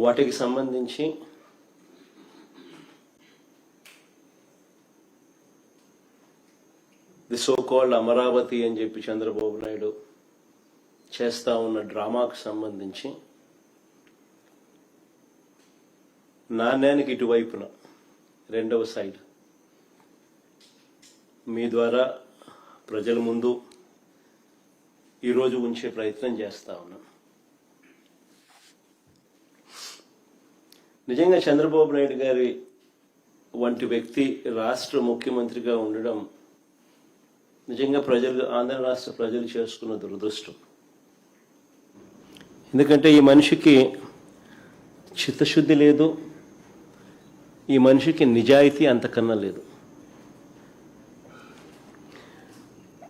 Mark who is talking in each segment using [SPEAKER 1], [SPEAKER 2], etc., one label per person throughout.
[SPEAKER 1] వాటికి సంబంధించి the so called Amaravati అని చెప్పి చంద్రబాబు నాయుడు చేస్తా ఉన్న డ్రామాకు సంబంధించి నాణ్యానికి ఇటువైపున రెండవ సైడ్ మీ ద్వారా ప్రజల ముందు ఈరోజు ఉంచే ప్రయత్నం చేస్తా ఉన్నాం. నిజంగా చంద్రబాబు నాయుడు గారి వంటి వ్యక్తి రాష్ట్ర ముఖ్యమంత్రిగా ఉండడం నిజంగా ఆంధ్ర రాష్ట్ర ప్రజలు చేసుకున్న దురదృష్టం. ఎందుకంటే ఈ మనిషికి చిత్తశుద్ధి లేదు, ఈ మనిషికి నిజాయితీ అంతకన్నా లేదు.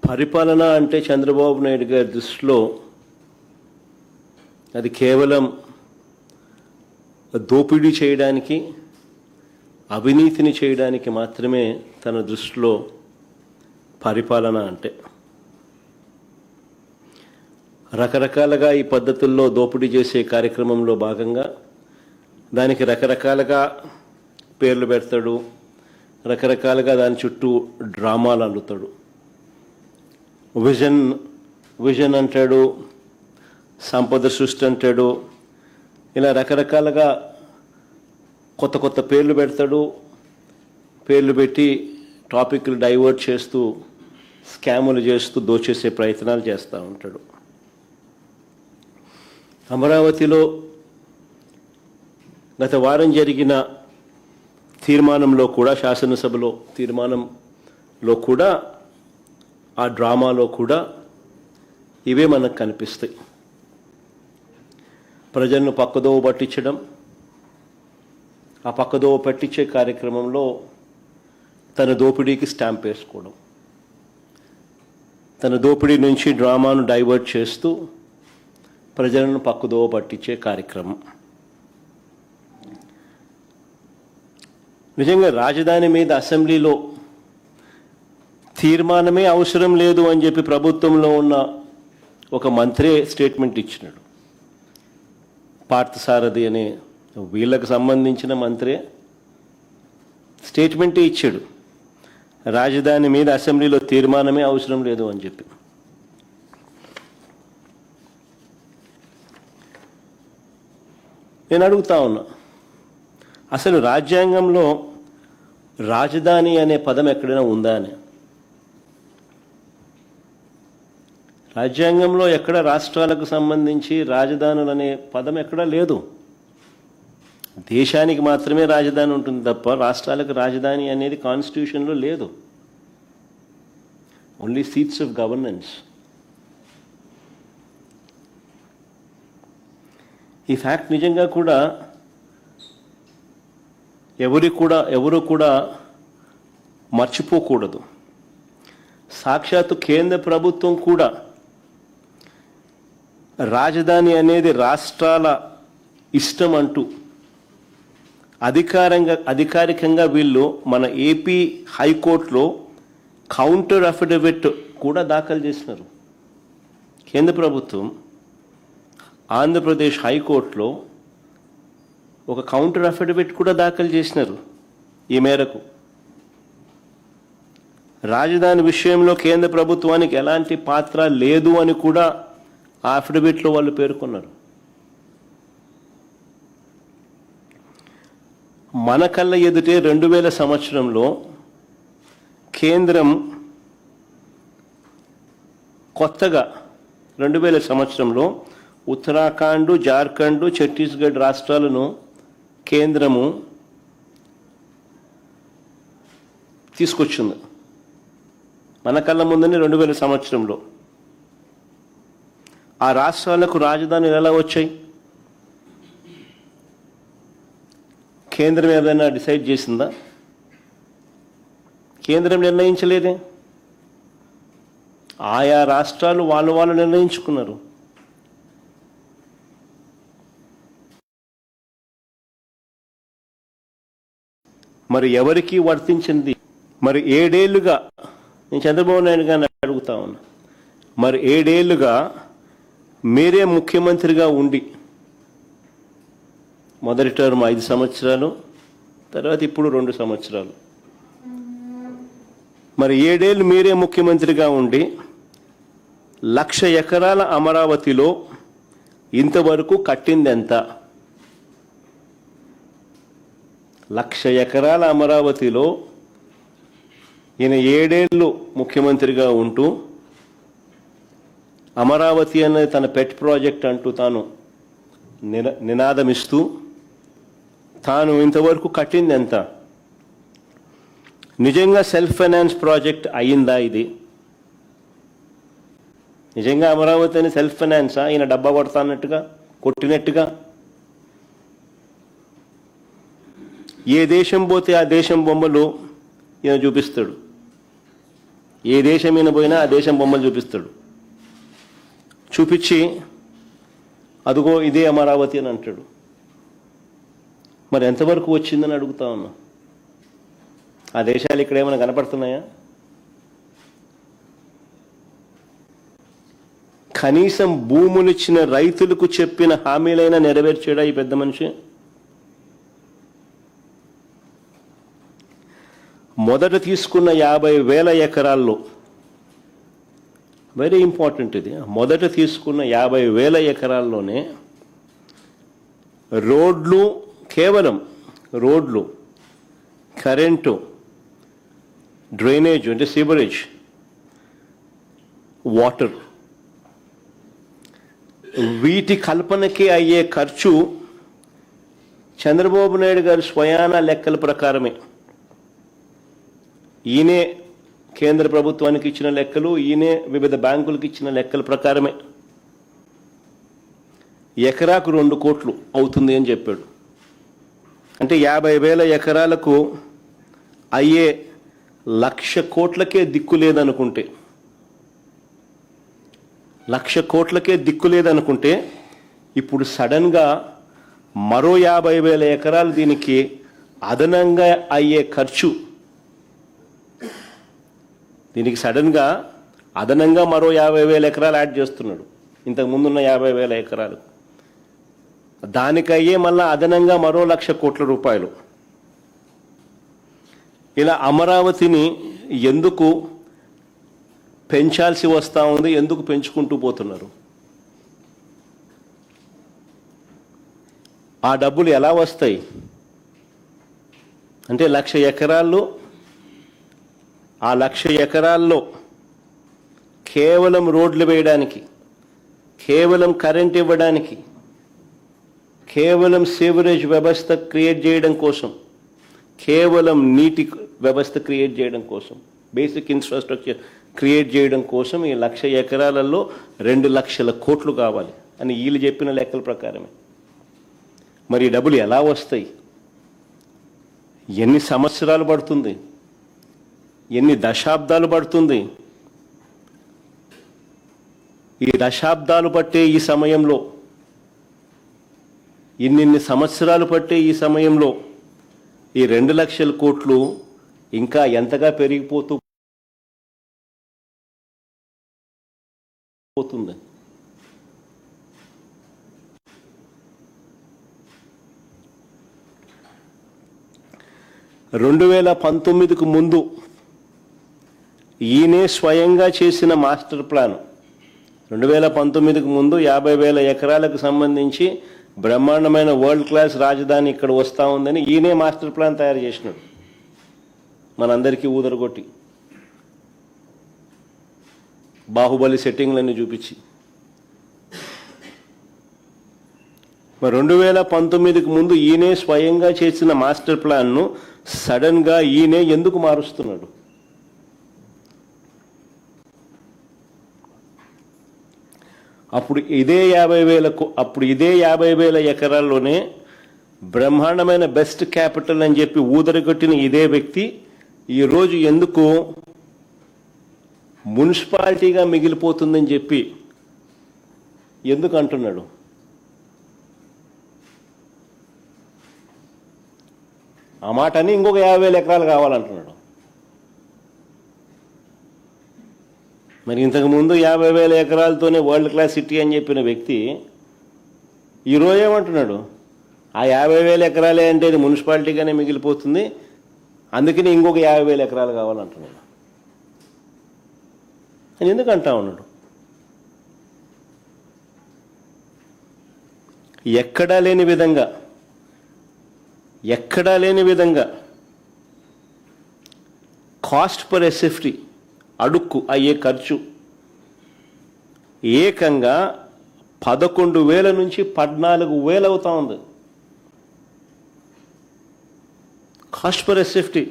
[SPEAKER 1] పరిపాలన అంటే చంద్రబాబు నాయుడు గారి దృష్టిలో అది కేవలం దోపిడీ చేయడానికి, అవినీతిని చేయడానికి మాత్రమే తన దృష్టిలో పరిపాలన అంటే. రకరకాలుగా ఈ పద్ధతుల్లో దోపిడీ చేసే కార్యక్రమంలో భాగంగా దానికి రకరకాలుగా పేర్లు పెడతాడు, రకరకాలుగా దాని చుట్టూ డ్రామాలు అల్లుతాడు. విజన్ అంటాడు, సంపద సృష్టి అంటాడు, ఇలా రకరకాలుగా కొత్త కొత్త పేర్లు పెడతాడు. పేర్లు పెట్టి టాపిక్లు డైవర్ట్ చేస్తూ స్కాములు చేస్తూ దోచేసే ప్రయత్నాలు చేస్తూ ఉంటాడు. అమరావతిలో గత వారం జరిగిన తీర్మానంలో కూడా, శాసనసభలో తీర్మానంలో కూడా, ఆ డ్రామాలో కూడా ఇవే మనకు కనిపిస్తాయి. ప్రజలను పక్కదోవ పట్టించడం, ఆ పక్కదోవ పట్టించే కార్యక్రమంలో తన దోపిడీకి స్టాంప్ వేసుకోవడం, తన దోపిడీ నుంచి డ్రామాను డైవర్ట్ చేస్తూ ప్రజలను పక్కదోవ పట్టించే కార్యక్రమం. నిజంగా రాజధాని మీద అసెంబ్లీలో తీర్మానమే అవసరం లేదు అని చెప్పి ప్రభుత్వంలో ఉన్న ఒక మంత్రే స్టేట్మెంట్ ఇచ్చినాడు. పార్థసారథి అనే వీళ్ళకు సంబంధించిన మంత్రే స్టేట్మెంటే ఇచ్చాడు, రాజధాని మీద అసెంబ్లీలో తీర్మానమే అవసరం లేదు అని చెప్పి. నేను అడుగుతా ఉన్నా, అసలు రాజ్యాంగంలో రాజధాని అనే పదం ఎక్కడైనా ఉందా అని? రాజ్యాంగంలో ఎక్కడ రాష్ట్రాలకు సంబంధించి రాజధానులు అనే పదం ఎక్కడా లేదు. దేశానికి మాత్రమే రాజధాని ఉంటుంది తప్ప రాష్ట్రాలకు రాజధాని అనేది కాన్స్టిట్యూషన్లో లేదు. Only seats of governance. ఈ ఫ్యాక్ట్ నిజంగా కూడా ఎవరు కూడా మర్చిపోకూడదు. సాక్షాత్తు కేంద్ర ప్రభుత్వం కూడా రాజధాని అనేది రాష్ట్రాల ఇష్టం అంటూ అధికారికంగా వీళ్ళు మన ఏపీ హైకోర్టులో కౌంటర్ అఫిడవిట్ కూడా దాఖలు చేసినారు. కేంద్ర ప్రభుత్వం ఆంధ్రప్రదేశ్ హైకోర్టులో ఒక కౌంటర్ అఫిడవిట్ కూడా దాఖలు చేసినారు. ఈ మేరకు రాజధాని విషయంలో కేంద్ర ప్రభుత్వానికి ఎలాంటి పాత్ర లేదు అని కూడా ఆ అఫిడవిట్లో వాళ్ళు పేర్కొన్నారు. మన కళ్ళ ఎదుటే 2000 సంవత్సరంలో కేంద్రం కొత్తగా 2000 సంవత్సరంలో ఉత్తరాఖండ్, జార్ఖండ్, ఛత్తీస్గఢ్ రాష్ట్రాలను కేంద్రము తీసుకొచ్చింది. మన కళ్ళ ముందని 2000 సంవత్సరంలో ఆ రాష్ట్రాలకు రాజధానులు ఎలా వచ్చాయి? కేంద్రం ఏదైనా డిసైడ్ చేసిందా? కేంద్రం నిర్ణయించలేదే. ఆయా రాష్ట్రాలు వాళ్ళు నిర్ణయించుకున్నారు. మరి ఎవరికి వర్తించింది? మరి 7 ఏళ్లుగా నేను చంద్రబాబు నాయుడు గారిని అడుగుతా ఉన్నా, మరి 7 ఏళ్లుగా మీరే ముఖ్యమంత్రిగా ఉండి మొదటి టర్మ్ 5 సంవత్సరాలు, తర్వాత ఇప్పుడు 2 సంవత్సరాలు. మరి 7 ఏళ్ళు మీరే ముఖ్యమంత్రిగా ఉండి 1,00,000 ఎకరాల అమరావతిలో ఇంతవరకు కట్టింది ఎంత? 1,00,000 ఎకరాల అమరావతిలో ఈయన 7 ఏళ్ళు ముఖ్యమంత్రిగా ఉంటూ అమరావతి అనేది తన పెట్ ప్రాజెక్ట్ అంటూ తాను నినాదమిస్తూ తాను ఇంతవరకు కట్టింది ఎంత? నిజంగా సెల్ఫ్ ఫైనాన్స్ ప్రాజెక్ట్ అయిందా ఇది? నిజంగా అమరావతి అని సెల్ఫ్ ఫైనాన్సా? ఈయన డబ్బా కొడతానట్టుగా కొట్టినట్టుగా? ఏ దేశం పోతే ఆ దేశం బొమ్మలు ఈయన చూపిస్తాడు. ఏ దేశం ఈయన పోయినా ఆ దేశం బొమ్మలు చూపిస్తాడు. చూపించి అదిగో ఇదే అమరావతి అని అంటాడు. మరి ఎంతవరకు వచ్చిందని అడుగుతా ఉన్నా. ఆ దేశాలు ఇక్కడ ఏమైనా కనపడుతున్నాయా? కనీసం భూములిచ్చిన రైతులకు చెప్పిన హామీలైనా నెరవేర్చాడా ఈ పెద్ద మనిషి? మొదట తీసుకున్న 50,000 ఎకరాల్లో, వెరీ ఇంపార్టెంట్ ఇది, మొదట తీసుకున్న 50,000 ఎకరాల్లోనే రోడ్లు, కేవలం రోడ్లు, కరెంటు, డ్రైనేజ్ అంటే సీవరేజ్, వాటర్, వీటి కల్పనకి అయ్యే ఖర్చు చంద్రబాబు నాయుడు గారి స్వయాన లెక్కల ప్రకారమే, ఈయనే కేంద్ర ప్రభుత్వానికి ఇచ్చిన లెక్కలు, ఈయనే వివిధ బ్యాంకులకు ఇచ్చిన లెక్కల ప్రకారమే ఎకరాకు 2 కోట్లు అవుతుంది అని చెప్పాడు. అంటే 50,000 ఎకరాలకు అయ్యే 1,00,000 కోట్లకే దిక్కు లేదనుకుంటే, 1,00,000 కోట్లకే దిక్కు లేదనుకుంటే ఇప్పుడు సడన్గా మరో 50,000 ఎకరాలు దీనికి అదనంగా అయ్యే ఖర్చు, దీనికి సడన్గా అదనంగా మరో 50,000 ఎకరాలు యాడ్ చేస్తున్నాడు ఇంతకు ముందున్న 50,000 ఎకరాలు. దానికయ్యే మళ్ళా అదనంగా మరో 1,00,000 కోట్ల రూపాయలు. ఇలా అమరావతిని ఎందుకు పెంచాల్సి వస్తూ ఉంది, ఎందుకు పెంచుకుంటూ పోతున్నారు? ఆ డబ్బులు ఎలా వస్తాయి అంటే 1,00,000 ఎకరాల్లో, ఆ 1,00,000 ఎకరాల్లో కేవలం రోడ్లు వేయడానికి, కేవలం కరెంట్ ఇవ్వడానికి, కేవలం సీవరేజ్ వ్యవస్థ క్రియేట్ చేయడం కోసం, కేవలం నీటి వ్యవస్థ క్రియేట్ చేయడం కోసం, బేసిక్ ఇన్ఫ్రాస్ట్రక్చర్ క్రియేట్ చేయడం కోసం ఈ 1,00,000 ఎకరాలలో 2,00,000 కోట్లు కావాలి అని వీళ్ళు చెప్పిన లెక్కల ప్రకారమే. మరి ఈ డబ్బులు ఎలా వస్తాయి? ఎన్ని సంవత్సరాలు పడుతుంది? ఎన్ని దశాబ్దాలు పడుతుంది? ఈ దశాబ్దాలు పట్టే ఈ సమయంలో, ఇన్నిన్ని సంవత్సరాలు పట్టే ఈ సమయంలో ఈ 2,00,000 కోట్లు ఇంకా ఎంతగా పెరిగిపోతూ పోతుంది? రెండు 2019కు ముందు ఈయనే స్వయంగా చేసిన మాస్టర్ ప్లాన్, 2019కు ముందు 50,000 ఎకరాలకు సంబంధించి బ్రహ్మాండమైన వరల్డ్ క్లాస్ రాజధాని ఇక్కడ వస్తూ ఉందని ఈయనే మాస్టర్ ప్లాన్ తయారు చేసినాడు, మనందరికీ ఊదరగొట్టి, బాహుబలి సెట్టింగ్లన్నీ చూపించి. మరి 2019కు ముందు ఈయనే స్వయంగా చేసిన మాస్టర్ ప్లాన్ను సడన్గా ఈయనే ఎందుకు మారుస్తున్నాడు? అప్పుడు ఇదే 50,000 ఎకరాల్లోనే బ్రహ్మాండమైన బెస్ట్ క్యాపిటల్ అని చెప్పి ఊదరగొట్టిన ఇదే వ్యక్తి ఈరోజు ఎందుకు మున్సిపాలిటీగా మిగిలిపోతుందని చెప్పి ఎందుకు అంటున్నాడు? ఆ మాట అని ఇంకొక 50,000 ఎకరాలు కావాలంటున్నాడు. మరి ఇంతకుముందు 50,000 ఎకరాలతోనే వరల్డ్ క్లాస్ సిటీ అని చెప్పిన వ్యక్తి ఈరోజు ఏమంటున్నాడు? ఆ 50,000 ఎకరాలే అంటే ఇది మున్సిపాలిటీగానే మిగిలిపోతుంది, అందుకని ఇంకొక 50,000 ఎకరాలు కావాలంటున్నాడు. అని ఎందుకు అంటా ఉన్నాడు? ఎక్కడా లేని విధంగా కాస్ట్ పర్ ఎస్ఎఫ్టీ అడుక్కు అయ్యే ఖర్చు ఏకంగా 11,000 నుంచి 14,000 అవుతా ఉంది. కాస్ట్ పర్ ఎస్ఎఫ్టీ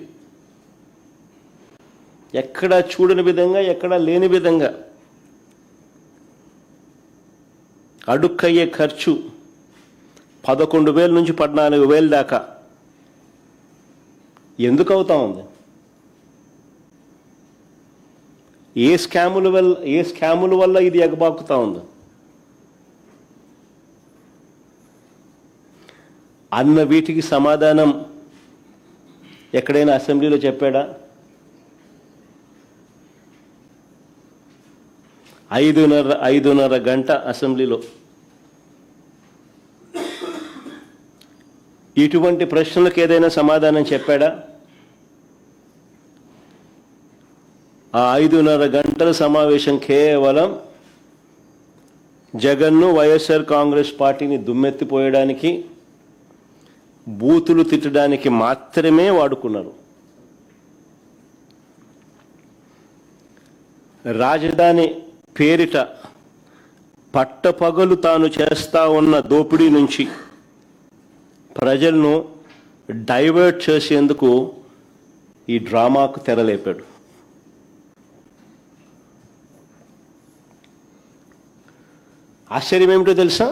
[SPEAKER 1] ఎక్కడా చూడని విధంగా, ఎక్కడా లేని విధంగా అడుక్కయ్యే ఖర్చు 11,000 నుంచి 14,000 దాకా ఎందుకు అవుతా ఉంది? ఏ స్కాముల వల్ల ఇది ఎగబాకుతా ఉంది అన్న వీటికి సమాధానం ఎక్కడైనా అసెంబ్లీలో చెప్పాడా? 5:30 గంట అసెంబ్లీలో ఇటువంటి ప్రశ్నలకు ఏదైనా సమాధానం చెప్పాడా? ఆ 5:30 గంటల సమావేశం కేవలం జగన్ను, వైఎస్ఆర్ కాంగ్రెస్ పార్టీని దుమ్మెత్తిపోయడానికి, బూతులు తిట్టడానికి మాత్రమే వాడుకున్నారు. రాజధాని పేరిట పట్టపగలు తాను చేస్తా ఉన్న దోపిడీ నుంచి ప్రజలను డైవర్ట్ చేసేందుకు ఈ డ్రామాకు తెరలేపాడు. ఆశ్చర్యం ఏమిటో తెలుసా?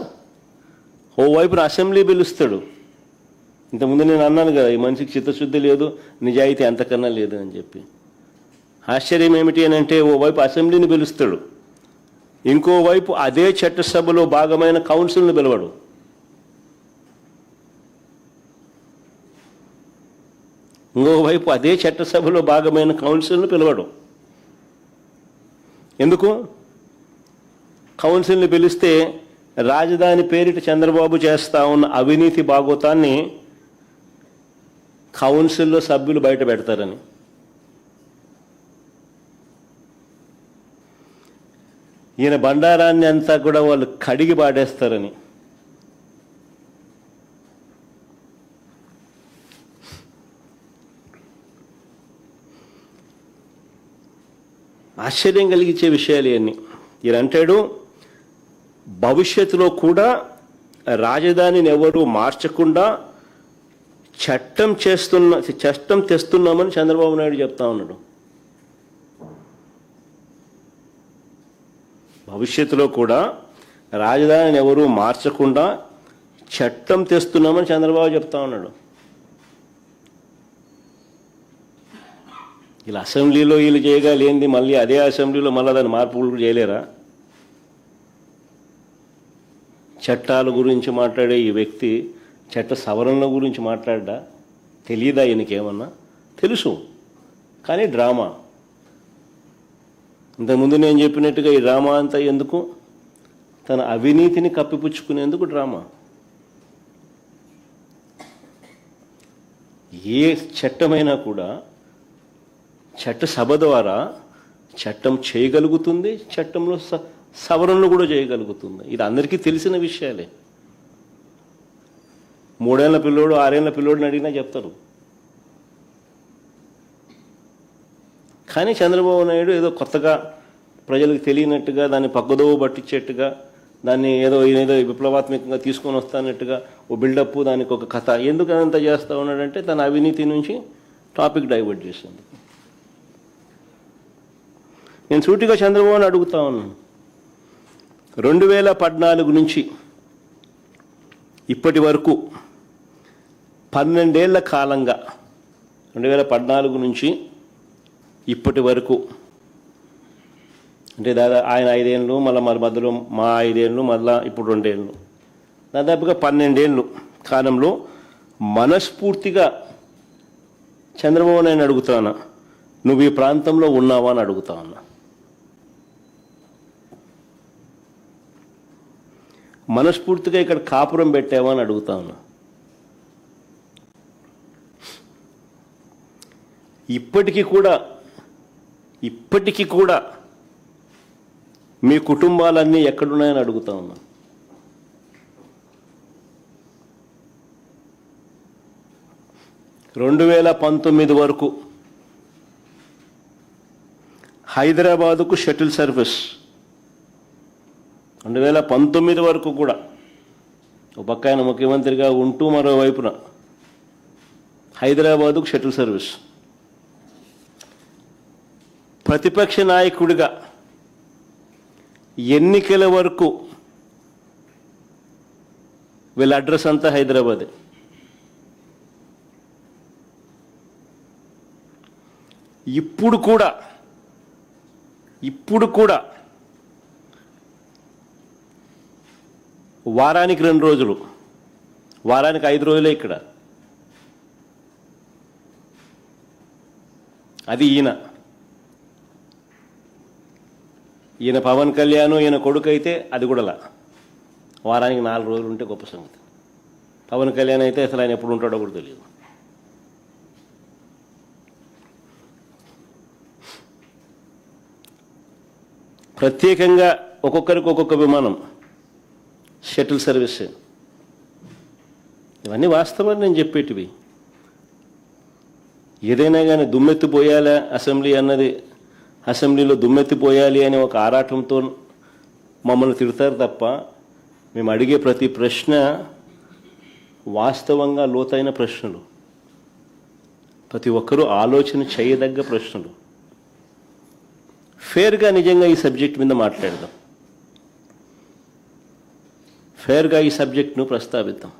[SPEAKER 1] ఓవైపున అసెంబ్లీ పిలుస్తాడు. ఇంతకుముందు నేను అన్నాను కదా, ఈ మనిషికి చిత్తశుద్ధి లేదు, నిజాయితీ అంతకన్నా లేదు అని చెప్పి. ఆశ్చర్యం ఏమిటి అని అంటే, ఓవైపు అసెంబ్లీని పిలుస్తాడు, ఇంకోవైపు అదే చట్టసభలో భాగమైన కౌన్సిల్ని పిలవడు. ఇంకోవైపు అదే చట్టసభలో భాగమైన కౌన్సిల్ని పిలవడు. ఎందుకు? కౌన్సిల్ని పిలిస్తే రాజధాని పేరిట చంద్రబాబు చేస్తా ఉన్న అవినీతి బాగోతాన్ని కౌన్సిల్లో సభ్యులు బయట పెడతారని. ఈయన బండారాన్ని అంతా కూడా వాళ్ళు కడిగి పాడేస్తారని. ఆశ్చర్యం కలిగించే విషయాలు ఇవన్నీ. ఈయన అంటాడు, భవిష్యత్తులో కూడా రాజధానిని ఎవరు మార్చకుండా చట్టం తెస్తున్నామని చంద్రబాబు నాయుడు చెప్తా ఉన్నాడు. భవిష్యత్తులో కూడా రాజధానిని ఎవరు మార్చకుండా చట్టం తెస్తున్నామని చంద్రబాబు చెప్తా ఉన్నాడు. ఇలా అసెంబ్లీలో వీళ్ళు చేయగలేంది మళ్ళీ అదే అసెంబ్లీలో మళ్ళీ దాని మార్పులు చేయలేరా? చట్టాల గురించి మాట్లాడే ఈ వ్యక్తి చట్ట సవరణల గురించి మాట్లాడ్డా? తెలియదా ఈయనకేమన్నా? తెలుసు, కానీ డ్రామా. ఇంతకుముందు నేను చెప్పినట్టుగా ఈ డ్రామా అంతా ఎందుకు? తన అవినీతిని కప్పిపుచ్చుకునేందుకు డ్రామా. ఏ చట్టమైనా కూడా చట్టసభ ద్వారా చట్టం చేయగలుగుతుంది, చట్టంలో సవరణలు కూడా చేయగలుగుతుంది. ఇది అందరికీ తెలిసిన విషయాలే. 3 ఏళ్ల పిల్లోడు 6 ఏళ్ల పిల్లోడిని అడిగినా చెప్తారు. కానీ చంద్రబాబు నాయుడు ఏదో కొత్తగా ప్రజలకు తెలియనట్టుగా, దాన్ని పక్కదోవ పట్టించేట్టుగా, దాన్ని ఏదో విప్లవాత్మకంగా తీసుకొని వస్తానట్టుగా ఓ బిల్డప్, దానికి ఒక కథ. ఎందుకు అంత చేస్తూ ఉన్నాడంటే తన అవినీతి నుంచి టాపిక్ డైవర్ట్ చేసింది. నేను సూటిగా చంద్రబాబుని అడుగుతా ఉన్నాను, 2014 నుంచి ఇప్పటి వరకు 12 ఏళ్ల కాలంగా, 2014 నుంచి ఇప్పటి వరకు అంటే ఆయన 5 ఏళ్ళు, మళ్ళీ మధ్యలో మా 5 ఏళ్ళు, మళ్ళీ ఇప్పుడు 2 ఏళ్ళు, దాదాపుగా 12 ఏళ్ళు కాలంలో మనస్ఫూర్తిగా చంద్రబాబు నాయుడు అడుగుతానా, నువ్వు ఈ ప్రాంతంలో ఉన్నావా అని అడుగుతా ఉన్నా. మనస్ఫూర్తిగా ఇక్కడ కాపురం పెట్టావా అని అడుగుతా ఉన్నా. ఇప్పటికీ కూడా మీ కుటుంబాలన్నీ ఎక్కడున్నాయని అడుగుతా ఉన్నా. రెండు 2019 వరకు హైదరాబాదుకు షటిల్ సర్వీస్ 2019 వరకు కూడా ఒక పక్క ఆయన ముఖ్యమంత్రిగా ఉంటూ మరోవైపున హైదరాబాదుకు షటిల్ సర్వీస్. ప్రతిపక్ష నాయకుడిగా ఎన్నికల వరకు వీళ్ళ అడ్రస్ అంతా హైదరాబాదే. ఇప్పుడు కూడా వారానికి 2 రోజులు, వారానికి 5 రోజులే ఇక్కడ. అది ఈయన పవన్ కళ్యాణ్, ఈయన కొడుకు అయితే అది కూడా వారానికి 4 రోజులు ఉంటే గొప్ప సంగతి. పవన్ కళ్యాణ్ అయితే అసలు ఆయన ఎప్పుడు ఉంటాడో కూడా తెలియదు. ప్రత్యేకంగా ఒక్కొక్కరికి ఒక్కొక్క విమానం, షటిల్ సర్వీస్. ఇవన్నీ వాస్తవాలు నేను చెప్పేటివి. ఏదైనా కానీ దుమ్మెత్తిపోయాలా అసెంబ్లీలో దుమ్మెత్తిపోయాలి అనే ఒక ఆరాటంతో మమ్మల్ని తిడతారు తప్ప మేము అడిగే ప్రతి ప్రశ్న వాస్తవంగా లోతైన ప్రశ్నలు, ప్రతి ఒక్కరూ ఆలోచన చేయదగ్గ ప్రశ్నలు. ఫేర్గా నిజంగా ఈ సబ్జెక్ట్ మీద మాట్లాడదాం, ఫేర్గా ఈ సబ్జెక్ట్ను ప్రస్తావిద్దాం.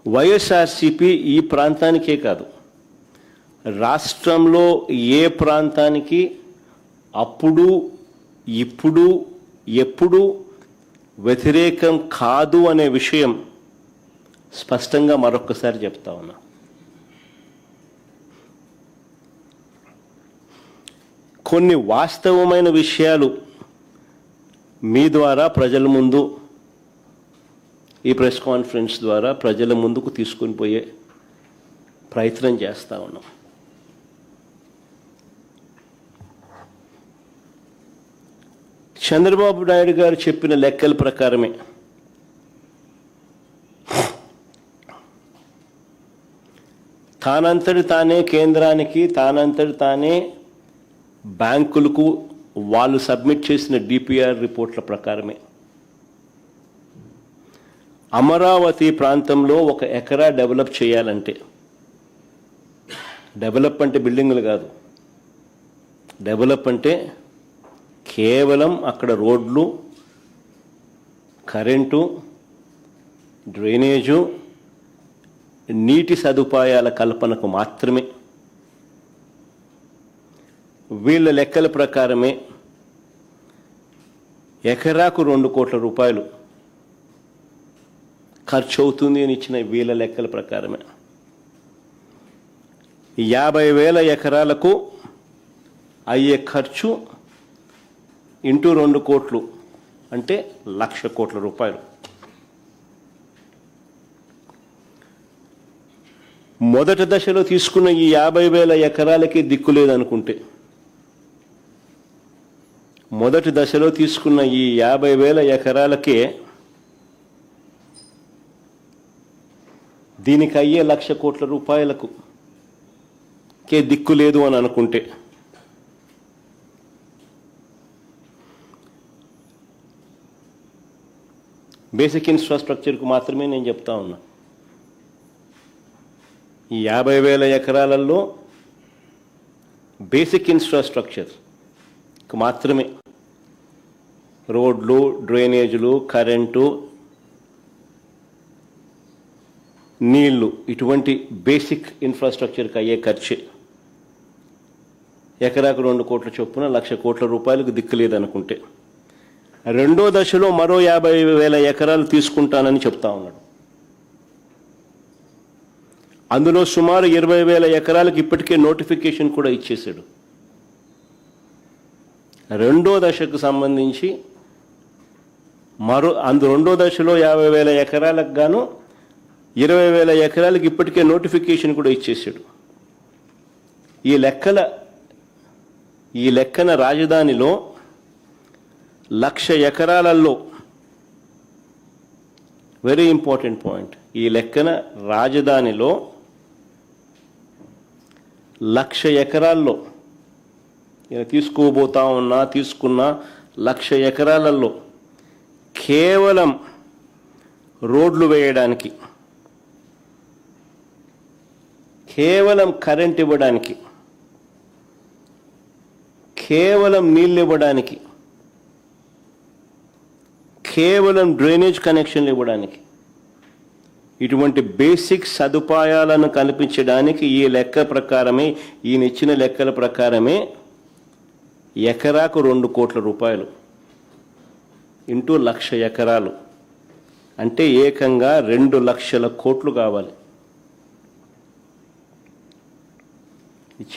[SPEAKER 1] వైఎస్ఆర్సీపీ ఈ ప్రాంతానికే కాదు, రాష్ట్రంలో ఏ ప్రాంతానికి అప్పుడు ఇప్పుడు ఎప్పుడు వ్యతిరేకం కాదు అనే విషయం స్పష్టంగా మరొక్కసారి చెప్తా ఉన్నా. కొన్ని వాస్తవమైన విషయాలు మీ ద్వారా ప్రజల ముందు, ఈ ప్రెస్ కాన్ఫరెన్స్ ద్వారా ప్రజల ముందుకు తీసుకొని పోయే ప్రయత్నం చేస్తూ ఉన్నాం. చంద్రబాబు నాయుడు గారు చెప్పిన లెక్కల ప్రకారమే తానంతటి తానే కేంద్రానికి, తానంతటి తానే బ్యాంకులకు వాళ్ళు సబ్మిట్ చేసిన డిపిఆర్ రిపోర్ట్ల ప్రకారమే అమరావతి ప్రాంతంలో 1 ఎకరా డెవలప్ చేయాలంటే, డెవలప్ అంటే బిల్డింగులు కాదు, డెవలప్ అంటే కేవలం అక్కడ రోడ్లు, కరెంటు, డ్రైనేజు, నీటి సదుపాయాల కల్పనకు మాత్రమే. వీళ్ళ లెక్కల ప్రకారమే ఎకరాకు 2 కోట్ల రూపాయలు ఖర్చు అవుతుంది అని ఇచ్చిన వీళ్ళ లెక్కల ప్రకారమే 50,000 ఎకరాలకు అయ్యే ఖర్చు ఇంటూ 2 కోట్లు అంటే 1,00,000 కోట్ల రూపాయలు. మొదటి దశలో తీసుకున్న ఈ 50,000 ఎకరాలకి దిక్కు లేదనుకుంటే, మొదటి దశలో తీసుకున్న ఈ 50,000 ఎకరాలకే దీనికి అయ్యే 1,00,000 కోట్ల రూపాయలకు దిక్కు లేదు అని అనుకుంటే, బేసిక్ ఇన్ఫ్రాస్ట్రక్చర్కు మాత్రమే నేను చెప్తా ఉన్నా. ఈ 50,000 ఎకరాలలో బేసిక్ ఇన్ఫ్రాస్ట్రక్చర్కు మాత్రమే రోడ్లు, డ్రైనేజీలు, కరెంటు, నీళ్లు, ఇటువంటి బేసిక్ ఇన్ఫ్రాస్ట్రక్చర్కి అయ్యే ఖర్చే ఎకరాకు 2 కోట్ల చొప్పున 1,00,000 కోట్ల రూపాయలకు దిక్కులేదనుకుంటే, రెండో దశలో మరో 50,000 ఎకరాలు తీసుకుంటానని చెప్తా ఉన్నాడు. అందులో సుమారు 20,000 ఎకరాలకు ఇప్పటికే నోటిఫికేషన్ కూడా ఇచ్చేశాడు. రెండో దశకు సంబంధించి రెండో దశలో 50,000 ఎకరాలకు గాను 20,000 ఎకరాలకు ఇప్పటికే నోటిఫికేషన్ కూడా ఇచ్చేసాడు. ఈ లెక్కన రాజధానిలో 1,00,000 ఎకరాలలో, వెరీ ఇంపార్టెంట్ పాయింట్, ఈ లెక్కన రాజధానిలో 1,00,000 ఎకరాల్లో తీసుకున్న 1,00,000 ఎకరాలలో కేవలం రోడ్లు వేయడానికి, కేవలం కరెంట్ ఇవ్వడానికి, కేవలం నీళ్ళు ఇవ్వడానికి, కేవలం డ్రైనేజ్ కనెక్షన్లు ఇవ్వడానికి, ఇటువంటి బేసిక్ సదుపాయాలను కల్పించడానికి ఈ లెక్క ప్రకారమే, ఈయన ఇచ్చిన లెక్కల ప్రకారమే ఎకరాకు 2 కోట్ల రూపాయలు ఇంటూ 1,00,000 ఎకరాలు అంటే ఏకంగా 2 లక్షల కోట్లు కావాలి.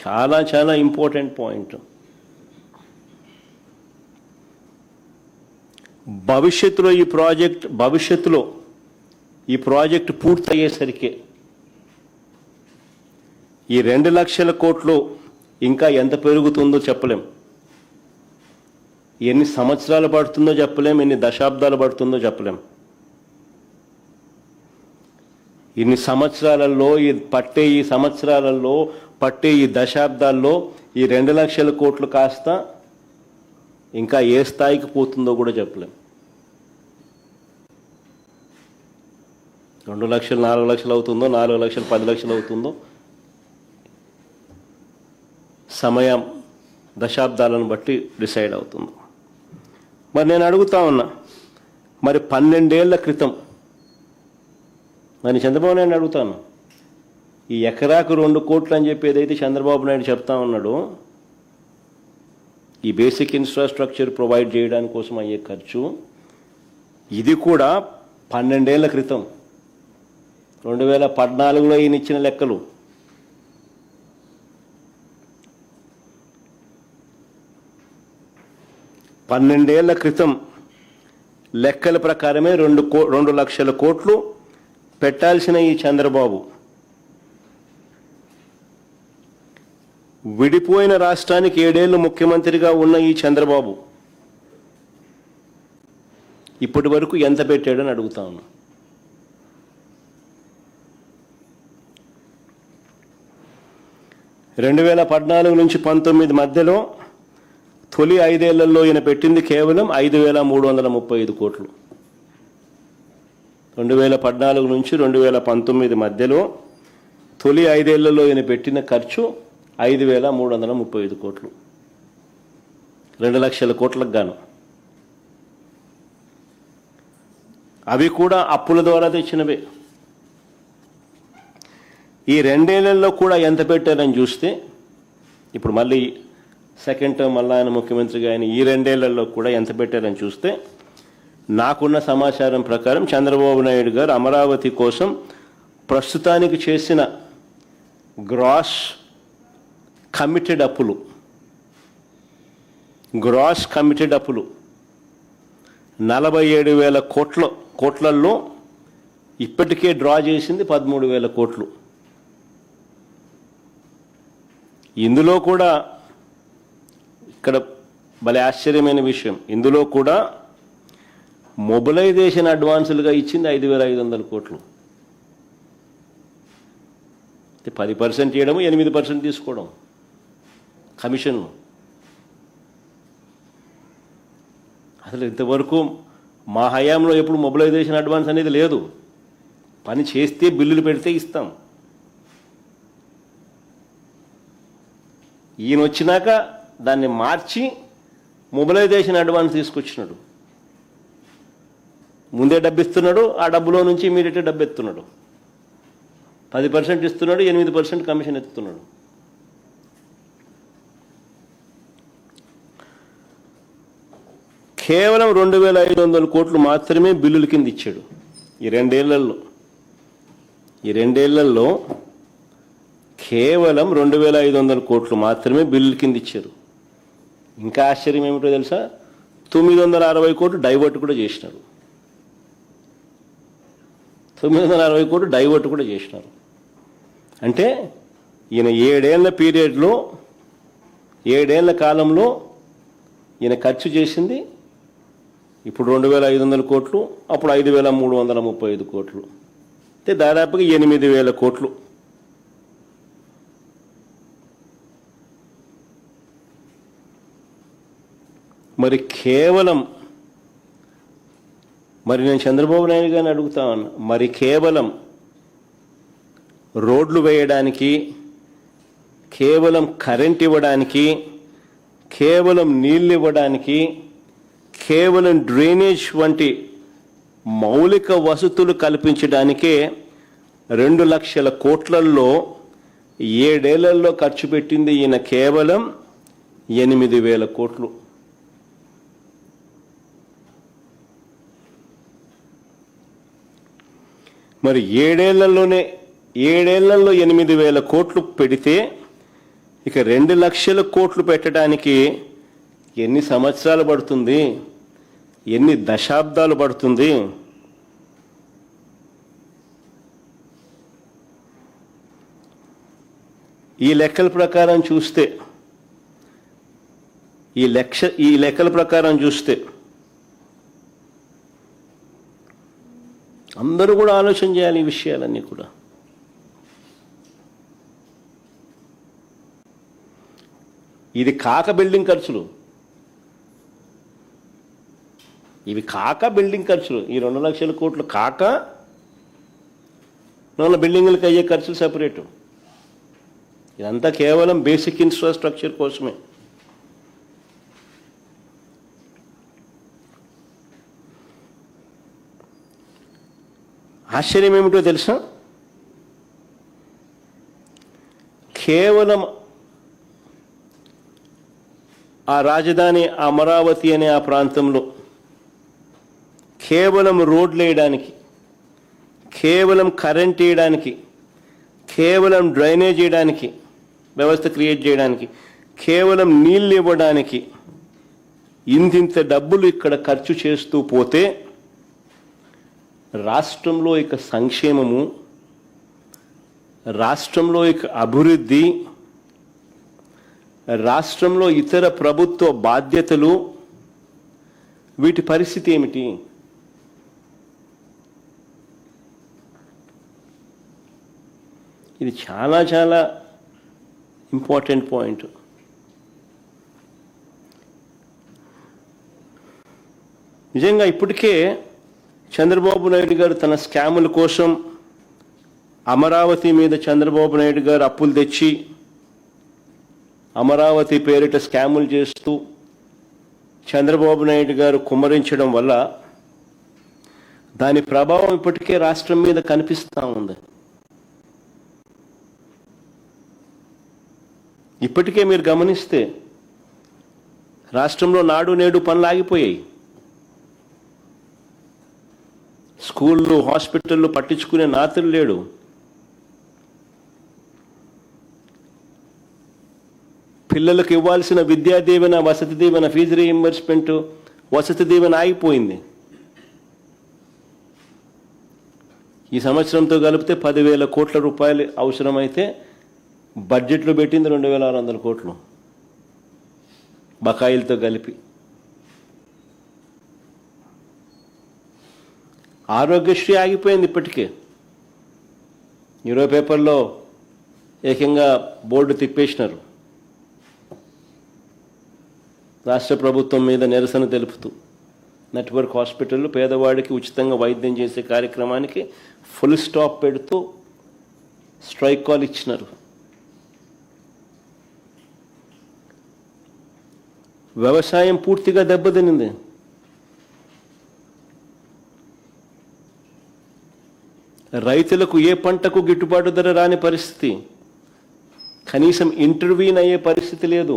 [SPEAKER 1] చాలా చాలా ఇంపార్టెంట్ పాయింట్. భవిష్యత్తులో ఈ ప్రాజెక్ట్ పూర్తయ్యేసరికి ఈ 2 లక్షల కోట్లు ఇంకా ఎంత పెరుగుతుందో చెప్పలేం, ఎన్ని సంవత్సరాలు పడుతుందో చెప్పలేం, ఎన్ని దశాబ్దాలు పడుతుందో చెప్పలేం. ఈ దశాబ్దాల్లో ఈ 2 లక్షల కోట్లు కాస్త ఇంకా ఏ స్థాయికి పోతుందో కూడా చెప్పలేం. 2 లక్షలు 4 లక్షలు అవుతుందో, 4 లక్షలు 10 లక్షలు అవుతుందో, సమయం దశాబ్దాలను బట్టి డిసైడ్ అవుతుంది. మరి నేను అడుగుతా ఉన్నా, మరి 12 ఏళ్ల క్రితం మరి చంద్రబాబు నాయుడు అడుగుతాను, ఈ ఎకరాకు 2 కోట్లు అని చెప్పి ఏదైతే చంద్రబాబు నాయుడు చెప్తా ఉన్నాడో, ఈ బేసిక్ ఇన్ఫ్రాస్ట్రక్చర్ ప్రొవైడ్ చేయడానికి కోసం అయ్యే ఖర్చు, ఇది కూడా 12 ఏళ్ల క్రితం 2014లో ఈయన ఇచ్చిన లెక్కలు. పన్నెండేళ్ల క్రితం లెక్కల ప్రకారమే 2 లక్షల కోట్లు పెట్టాల్సిన ఈ చంద్రబాబు విడిపోయిన రాష్ట్రానికి 7 ఏళ్లు ముఖ్యమంత్రిగా ఉన్న ఈ చంద్రబాబు ఇప్పటి వరకు ఎంత పెట్టాడని అడుగుతా ఉన్నా. రెండు 2014 నుంచి 19 మధ్యలో తొలి 5 ఏళ్లలో ఈయన పెట్టింది కేవలం 5,335 కోట్లు. 2014 నుంచి 2019 మధ్యలో తొలి 5 ఏళ్లలో ఈయన పెట్టిన ఖర్చు 5,335 కోట్లు, 2 లక్షల కోట్లకు గాను. అవి కూడా అప్పుల ద్వారా తెచ్చినవే. ఈ 2 ఏళ్లలో కూడా ఎంత పెట్టారని చూస్తే, ఇప్పుడు మళ్ళీ సెకండ్ టర్మ్ మళ్ళీ ఆయన ముఖ్యమంత్రిగా ఆయన ఈ 2 ఏళ్లలో కూడా ఎంత పెట్టారని చూస్తే, నాకున్న సమాచారం ప్రకారం చంద్రబాబు నాయుడు గారు అమరావతి కోసం ప్రస్తుతానికి చేసిన గ్రాస్ కమిటెడ్ అప్పులు 47,000 కోట్లలో ఇప్పటికే డ్రా చేసింది 13,000 కోట్లు. ఇందులో కూడా ఇక్కడ భలే ఆశ్చర్యమైన విషయం, ఇందులో కూడా మొబిలైజేషన్ అడ్వాన్సులుగా ఇచ్చింది 5,500 కోట్లు. 10% ఇవ్వడము, 8% తీసుకోవడం కమిషన్. అసలు ఇంతవరకు మా హయాంలో ఎప్పుడు మొబిలైజేషన్ అడ్వాన్స్ అనేది లేదు. పని చేస్తే బిల్లులు పెడితే ఇస్తాం. ఈయన వచ్చినాక దాన్ని మార్చి మొబిలైజేషన్ అడ్వాన్స్ తీసుకొచ్చినాడు. ముందే డబ్బు ఇస్తున్నాడు, ఆ డబ్బులో నుంచి ఇమీడియట్గా డబ్బు ఎత్తున్నాడు. 10% ఇస్తున్నాడు, 8% కమిషన్ ఎత్తున్నాడు. కేవలం 2,500 కోట్లు మాత్రమే బిల్లుల కింద ఇచ్చాడు ఈ 2 ఏళ్లలో. ఈ 2 ఏళ్లలో కేవలం 2,500 కోట్లు మాత్రమే బిల్లుల కింద ఇచ్చారు. ఇంకా ఆశ్చర్యం ఏమిటో తెలుసా, 960 కోట్లు డైవర్ట్ కూడా చేసినారు. 960 కోట్లు డైవర్ట్ కూడా చేసినారు. అంటే ఈయన 7 ఏళ్ల పీరియడ్లో 7 ఏళ్ల కాలంలో ఈయన ఖర్చు చేసింది ఇప్పుడు 2,500 కోట్లు, అప్పుడు 5,335 కోట్లు, అంటే దాదాపుగా 8,000 కోట్లు. మరి కేవలం నేను చంద్రబాబు నాయుడు గారిని అడుగుతా ఉన్నా, మరి కేవలం రోడ్లు వేయడానికి, కేవలం కరెంట్ ఇవ్వడానికి, కేవలం నీళ్ళు ఇవ్వడానికి, కేవలం డ్రైనేజ్ వంటి మౌలిక వసతులు కల్పించడానికే 2 లక్షల కోట్లలో 7 ఏళ్లలో ఖర్చు పెట్టింది ఈయన కేవలం 8,000 కోట్లు. మరి 7 ఏళ్లలో 8,000 కోట్లు పెడితే ఇక 2 లక్షల కోట్లు పెట్టడానికి ఎన్ని సంవత్సరాలు పడుతుంది, ఎన్ని దశాబ్దాలు పడుతుంది? ఈ లెక్కల ప్రకారం చూస్తే అందరూ కూడా ఆలోచన చేయాలి ఈ విషయాలన్నీ కూడా. ఇది కాక బిల్డింగ్ ఖర్చులు, ఇవి కాక బిల్డింగ్ ఖర్చులు, ఈ 2 లక్షల కోట్లు కాక బిల్డింగ్లకు అయ్యే ఖర్చులు సపరేటు. ఇదంతా కేవలం బేసిక్ ఇన్ఫ్రాస్ట్రక్చర్ కోసమే. ఆశ్చర్యం ఏమిటో తెలుసా? కేవలం ఆ రాజధాని అమరావతి అనే ఆ ప్రాంతంలో కేవలం రోడ్లు వేయడానికి, కేవలం కరెంట్ వేయడానికి, కేవలం డ్రైనేజ్ చేయడానికి, వ్యవస్థ క్రియేట్ చేయడానికి, కేవలం నీళ్ళు ఇవ్వడానికి ఇంతింత డబ్బులు ఇక్కడ ఖర్చు చేస్తూ పోతే రాష్ట్రంలో ఇక సంక్షేమము, రాష్ట్రంలో ఇక అభివృద్ధి, రాష్ట్రంలో ఇతర ప్రభుత్వ బాధ్యతలు, వీటి పరిస్థితి ఏమిటి? ఇది చాలా చాలా ఇంపార్టెంట్ పాయింట్. నిజంగా ఇప్పటికే చంద్రబాబు నాయుడు గారు తన స్కాముల కోసం అమరావతి మీద చంద్రబాబు నాయుడు గారు అప్పులు తెచ్చి అమరావతి పేరిట స్కాములు చేస్తూ చంద్రబాబు నాయుడు గారు కుమ్మరించడం వల్ల దాని ప్రభావం ఇప్పటికే రాష్ట్రం మీద కనిపిస్తూ ఉంది. ఇప్పటికే మీరు గమనిస్తే రాష్ట్రంలో నాడు నేడు పనులు ఆగిపోయాయి. స్కూళ్ళు, హాస్పిటళ్ళు పట్టించుకునే నాతులు లేడు. పిల్లలకు ఇవ్వాల్సిన విద్యా దీవెన, వసతి దీవెన, ఫీజు రీయింబర్స్మెంట్, వసతి దీవెన ఆగిపోయింది. ఈ సంవత్సరంతో కలిపితే 10,000 కోట్ల రూపాయలు అవసరమైతే బడ్జెట్లో పెట్టింది 2,600 కోట్లు బకాయిలతో కలిపి. ఆరోగ్యశ్రీ ఆగిపోయింది ఇప్పటికే. ఈరోజు పేపర్లో ఏకంగా బోర్డు తిప్పేసినారు రాష్ట్ర ప్రభుత్వం మీద నిరసన తెలుపుతూ. నెట్వర్క్ హాస్పిటల్లో పేదవాడికి ఉచితంగా వైద్యం చేసే కార్యక్రమానికి ఫుల్ స్టాప్ పెడుతూ స్ట్రైక్ కాల్ ఇచ్చినారు. వ్యవసాయం పూర్తిగా దెబ్బతినింది. రైతులకు ఏ పంటకు గిట్టుబాటు ధర రాని పరిస్థితి, కనీసం ఇంటర్వ్యూన్ అయ్యే పరిస్థితి లేదు.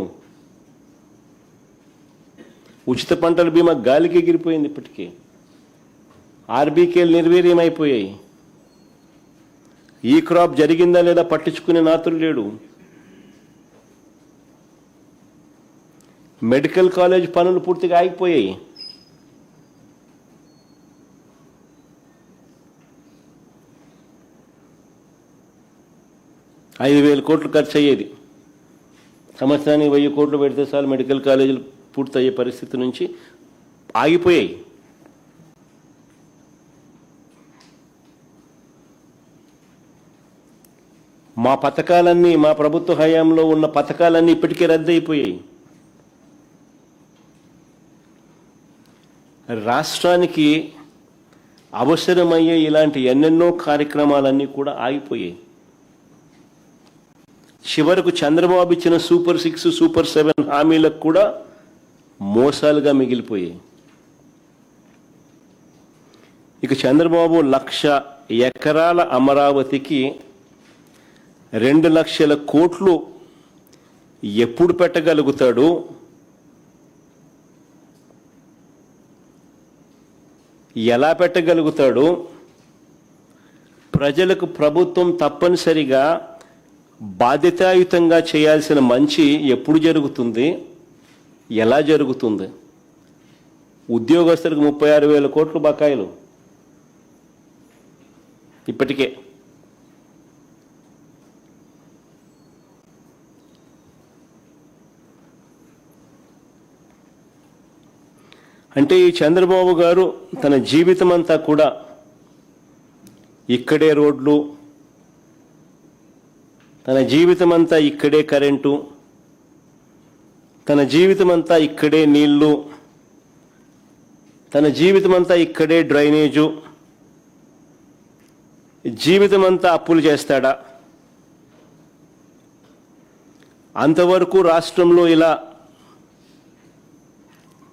[SPEAKER 1] ఉచిత పంటల బీమా గాలికి ఎగిరిపోయింది. ఇప్పటికీ ఆర్బీకేలు నిర్వీర్యమైపోయాయి. ఈ క్రాప్ జరిగిందా లేదా పట్టించుకునే నాతులు లేడు. మెడికల్ కాలేజ్ పనులు పూర్తిగా ఆగిపోయాయి. 5,000 కోట్లు ఖర్చు అయ్యేది. సంవత్సరానికి 1,000 కోట్లు పెడితే చాలు మెడికల్ కాలేజీలు పూర్తయ్యే పరిస్థితి నుంచి ఆగిపోయాయి. మా పథకాలన్నీ, మా ప్రభుత్వ హయాంలో ఉన్న పథకాలన్నీ ఇప్పటికే రద్దయిపోయాయి. రాష్ట్రానికి అవసరమయ్యే ఇలాంటి ఎన్నెన్నో కార్యక్రమాలన్నీ కూడా ఆగిపోయాయి. చివరకు చంద్రబాబు ఇచ్చిన సూపర్ 6, సూపర్ 7 హామీలకు కూడా మోసాలుగా మిగిలిపోయాయి. ఇక చంద్రబాబు 1,00,000 ఎకరాల అమరావతికి 2 లక్షల కోట్లు ఎప్పుడు పెట్టగలుగుతాడు? ఎలా పెట్టగలుగుతాడు? ప్రజలకు ప్రభుత్వం తప్పనిసరిగా బాధ్యతాయుతంగా చేయాల్సిన మంచి ఎప్పుడు జరుగుతుంది? ఎలా జరుగుతుంది? ఉద్యోగస్తులకు 36,000 కోట్లు బకాయిలు ఇప్పటికే. అంటే ఈ చంద్రబాబు గారు తన జీవితం అంతా కూడా ఇక్కడే రోడ్లు, తన జీవితం అంతా ఇక్కడే కరెంటు, తన జీవితం అంతా ఇక్కడే నీళ్లు, తన జీవితం అంతా ఇక్కడే డ్రైనేజు, జీవితం అంతా అప్పులు చేస్తాడా? అంతవరకు రాష్ట్రంలో ఇలా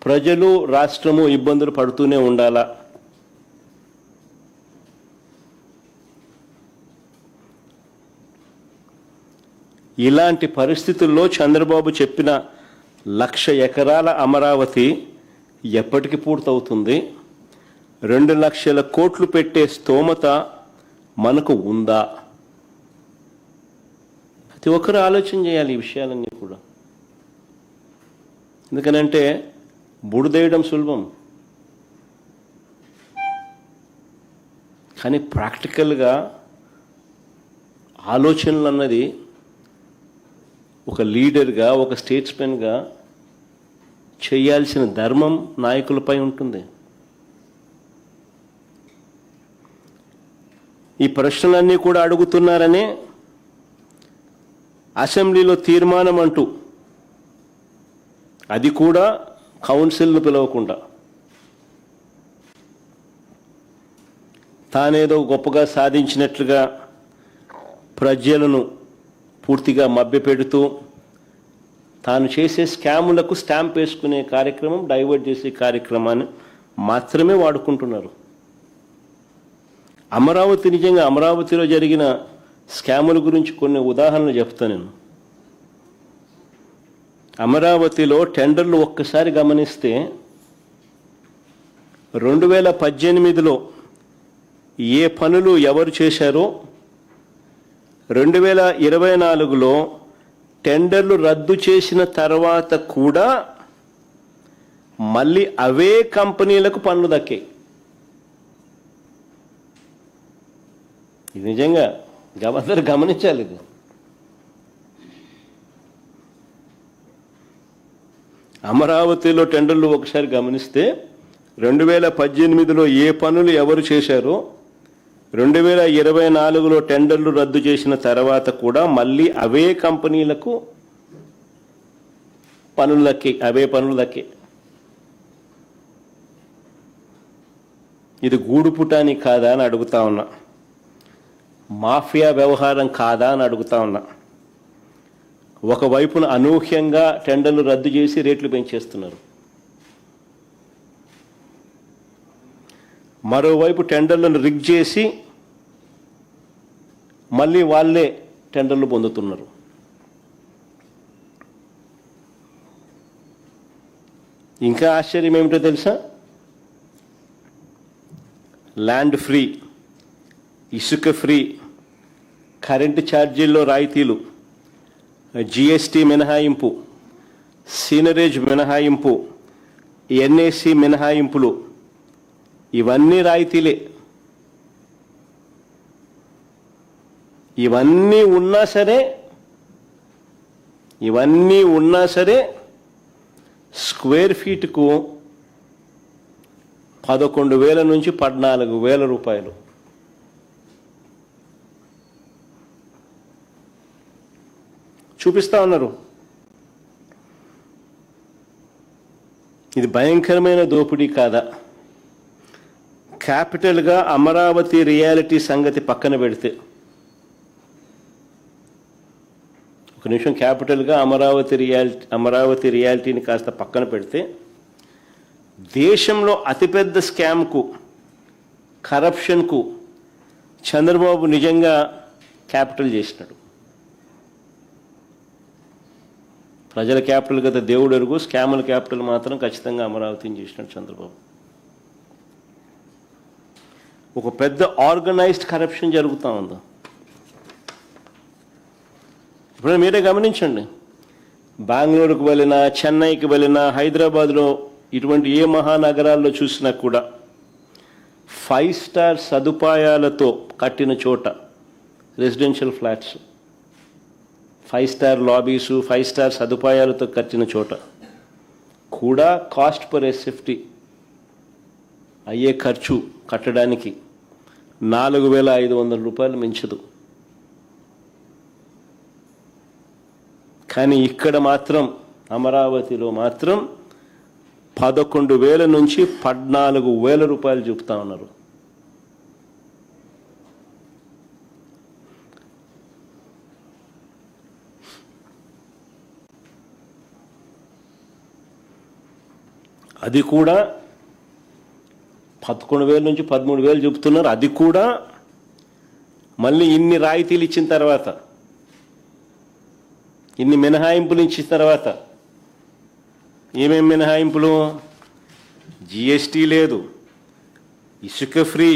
[SPEAKER 1] ప్రజలు, రాష్ట్రము ఇబ్బందులు పడుతూనే ఉండాలా? ఇలాంటి పరిస్థితుల్లో చంద్రబాబు చెప్పిన 1,00,000 ఎకరాల అమరావతి ఎప్పటికి పూర్తవుతుంది? 2 లక్షల కోట్లు పెట్టే స్తోమత మనకు ఉందా? ప్రతి ఒక్కరు ఆలోచన చేయాలి ఈ విషయాలన్నీ కూడా. ఎందుకనంటే బుడిదేయడం సులభం, కానీ ప్రాక్టికల్గా ఆలోచనలు అన్నది ఒక లీడర్గా, ఒక స్టేట్స్మెన్గా చేయాల్సిన ధర్మం నాయకులపై ఉంటుంది. ఈ ప్రశ్నలన్నీ కూడా అడుగుతున్నారనే అసెంబ్లీలో తీర్మానం అంటూ, అది కూడా కౌన్సిల్ను పిలవకుండా, తానేదో గొప్పగా సాధించినట్లుగా ప్రజలను పూర్తిగా మభ్యపెడుతూ తాను చేసే స్కాములకు స్టాంప్ వేసుకునే కార్యక్రమం, డైవర్ట్ చేసే కార్యక్రమాన్ని మాత్రమే వాడుకుంటున్నారు. అమరావతి, నిజంగా అమరావతిలో జరిగిన స్కాముల గురించి కొన్ని ఉదాహరణలు చెప్తాను నేను. అమరావతిలో టెండర్లు ఒక్కసారి గమనిస్తే 2018లో ఏ పనులు ఎవరు చేశారో 2024లో టెండర్లు రద్దు చేసిన తర్వాత కూడా మళ్ళీ అవే కంపెనీలకు పన్ను దక్కాయి. ఇది నిజంగా అందరూ గమనించాలి. ఇది అమరావతిలో టెండర్లు ఒకసారి గమనిస్తే 2018లో ఏ పనులు ఎవరు చేశారో 2024లో టెండర్లు రద్దు చేసిన తర్వాత కూడా మళ్ళీ అవే కంపెనీలకు పనులు దక్కాయి, అవే పనులు దక్కాయి. ఇది గూడుపుటాని కాదా అని అడుగుతా ఉన్నా, మాఫియా వ్యవహారం కాదా అని అడుగుతా ఉన్నా. ఒకవైపున అనూహ్యంగా టెండర్లు రద్దు చేసి రేట్లు పెంచేస్తున్నారు, మరోవైపు టెండర్లను రిగ్ చేసి మళ్ళీ వాళ్ళే టెండర్లు పొందుతున్నారు. ఇంకా ఆశ్చర్యం ఏమిటో తెలుసా? ల్యాండ్ ఫ్రీ, ఇసుక ఫ్రీ, కరెంటు ఛార్జీల్లో రాయితీలు, జిఎస్టీ మినహాయింపు, సీనరేజ్ మినహాయింపు, ఎన్ఏసి మినహాయింపులు, ఇవన్నీ రాయితీలే. ఇవన్నీ ఉన్నా సరే స్క్వేర్ ఫీట్కు 11,000 నుంచి 14,000 రూపాయలు. చూపిస్తా ఉన్నారు. ఇది భయంకరమైన దోపిడీ కాదా? క్యాపిటల్గా అమరావతి రియాలిటీ సంగతి పక్కన పెడితే, ఒక నిమిషం, క్యాపిటల్గా అమరావతి రియాలిటీని కాస్త పక్కన పెడితే, దేశంలో అతిపెద్ద స్కామ్కు, కరప్షన్కు చంద్రబాబు నిజంగా క్యాపిటల్ చేసినాడు. ప్రజల క్యాపిటల్ కదా దేవుడు ఎరుగు, స్కాముల క్యాపిటల్ మాత్రం ఖచ్చితంగా అమరావతిని చేసినాడు చంద్రబాబు. ఒక పెద్ద ఆర్గనైజ్డ్ కరప్షన్ జరుగుతూ ఉంది. ఇప్పుడు మీరే గమనించండి, బెంగళూరుకు వెళ్ళినా, చెన్నైకి వెళ్ళినా, హైదరాబాద్లో ఇటువంటి ఏ మహానగరాల్లో చూసినా కూడా 5 స్టార్ సదుపాయాలతో కట్టిన చోట, రెసిడెన్షియల్ ఫ్లాట్స్, 5 స్టార్ లాబీసు, 5 స్టార్ సదుపాయాలతో కట్టిన చోట కూడా కాస్ట్ పర్ ఎస్ఎఫ్టీ అయ్యే ఖర్చు కట్టడానికి 4,500 రూపాయలు మించదు. కానీ ఇక్కడ మాత్రం, అమరావతిలో మాత్రం 11,000 నుంచి 14,000 రూపాయలు చూపుతా ఉన్నారు. అది కూడా 11,000 నుంచి 13,000 చూపుతున్నారు. అది కూడా మళ్ళీ ఇన్ని రాయితీలు ఇచ్చిన తర్వాత, ఇన్ని మినహాయింపులు ఇచ్చిన తర్వాత. ఏమేమి మినహాయింపులు? జిఎస్టీ లేదు, ఇసుక ఫ్రీ,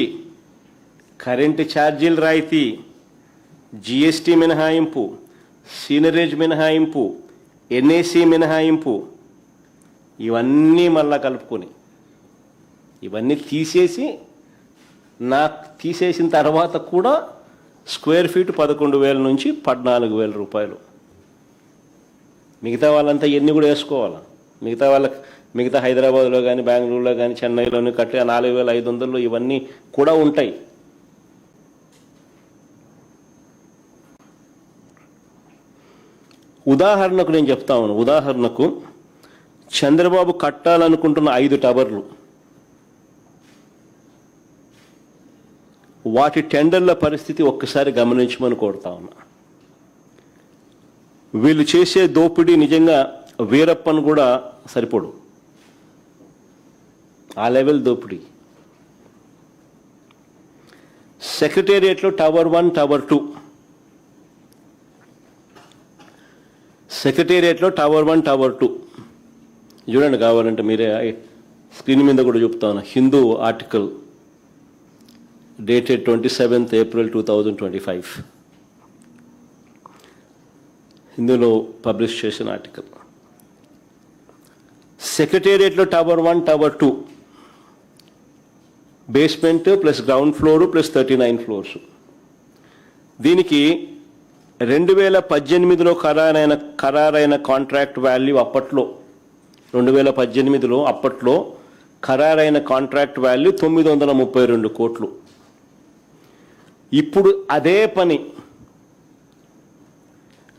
[SPEAKER 1] కరెంటు ఛార్జీలు రాయితీ, జిఎస్టీ మినహాయింపు, సీనరేజ్ మినహాయింపు, ఎన్ఏసీ మినహాయింపు, ఇవన్నీ మళ్ళా కలుపుకొని, ఇవన్నీ తీసేసిన తర్వాత కూడా స్క్వేర్ ఫీట్ 11,000 నుంచి 14,000 రూపాయలు. మిగతా వాళ్ళంతా ఎన్ని కూడా వేసుకోవాలా? మిగతా హైదరాబాద్లో కానీ, బెంగళూరులో కానీ, చెన్నైలోని కట్టే 4,500 ఇవన్నీ కూడా ఉంటాయి. ఉదాహరణకు నేను చెప్తా ఉన్నాను. ఉదాహరణకు చంద్రబాబు కట్టాలనుకుంటున్న 5 టవర్లు, వాటి టెండర్ల పరిస్థితి ఒక్కసారి గమనించమని కోరుతా ఉన్నా. వీళ్ళు చేసే దోపిడీ నిజంగా వీరప్పను కూడా సరిపోడు, ఆ లెవెల్ దోపిడీ. సెక్రటేరియట్లో టవర్ 1, టవర్ 2, సెక్రటేరియట్లో టవర్ 1, టవర్ 2 చూడండి, కావాలంటే మీరే స్క్రీన్ మీద కూడా చెప్తా ఉన్నా. Hindu article dated 27th April 2025, హిందూలో పబ్లిష్ చేసిన ఆర్టికల్. సెక్రటేరియట్లో tower 1, tower 2, basement plus ground floor plus 39 floors. దీనికి 2018లో ఖరారైన కాంట్రాక్ట్ వాల్యూ అప్పట్లో 2018లో అప్పట్లో ఖరారైన కాంట్రాక్ట్ వాల్యూ 932 కోట్లు. ఇప్పుడు అదే పని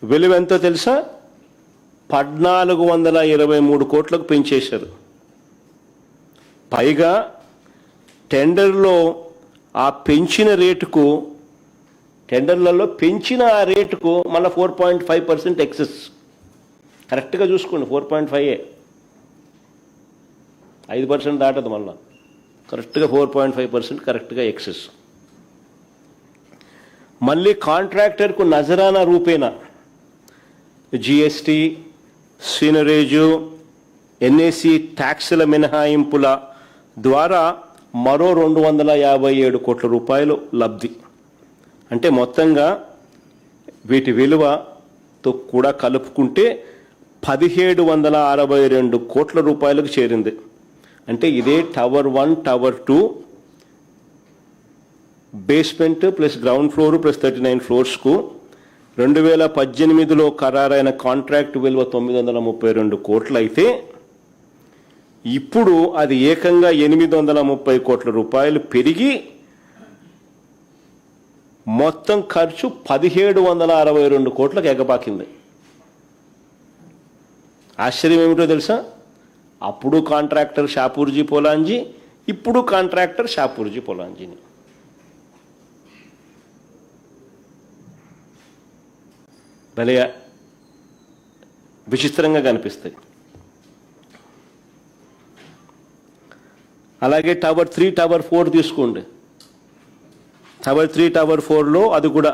[SPEAKER 1] విలువ ఎంతో తెలుసా? 1,423 కోట్లకు పెంచేశారు. పైగా టెండర్లో ఆ పెంచిన రేటుకు, టెండర్లలో పెంచిన ఆ రేటుకు మళ్ళీ 4.5% ఎక్సెస్. కరెక్ట్గా చూసుకోండి, 4.5, 5% దాటదు. మళ్ళీ కరెక్ట్గా 4.5% కరెక్ట్గా ఎక్సెస్. మళ్ళీ కాంట్రాక్టర్కు నజరానా రూపేణా జిఎస్టీ, సీనరేజు, ఎన్ఏసీ ట్యాక్సుల మినహాయింపుల ద్వారా మరో 257 కోట్ల రూపాయలు లబ్ధి. అంటే మొత్తంగా వీటి విలువతో కూడా కలుపుకుంటే 1,762 కోట్ల రూపాయలకు చేరింది. అంటే ఇదే tower 1, tower 2 basement plus ground floor plus 39 ఫ్లోర్స్కు 2018లో ఖరారైన కాంట్రాక్ట్ విలువ 932 కోట్లు అయితే ఇప్పుడు అది ఏకంగా 830 కోట్ల రూపాయలు పెరిగి మొత్తం ఖర్చు 1762 కోట్లకు ఎగబాకింది. ఆశ్చర్యం ఏమిటో తెలుసా? అప్పుడు కాంట్రాక్టర్ షాపూర్జీ పోలాంజీ, ఇప్పుడు కాంట్రాక్టర్ షాపూర్జీ పోలాంజీని. భలే విచిత్రంగా కనిపిస్తాయి. అలాగే టవర్ 3, టవర్ 4 తీసుకోండి. టవర్ 3, టవర్ 4లో అది కూడా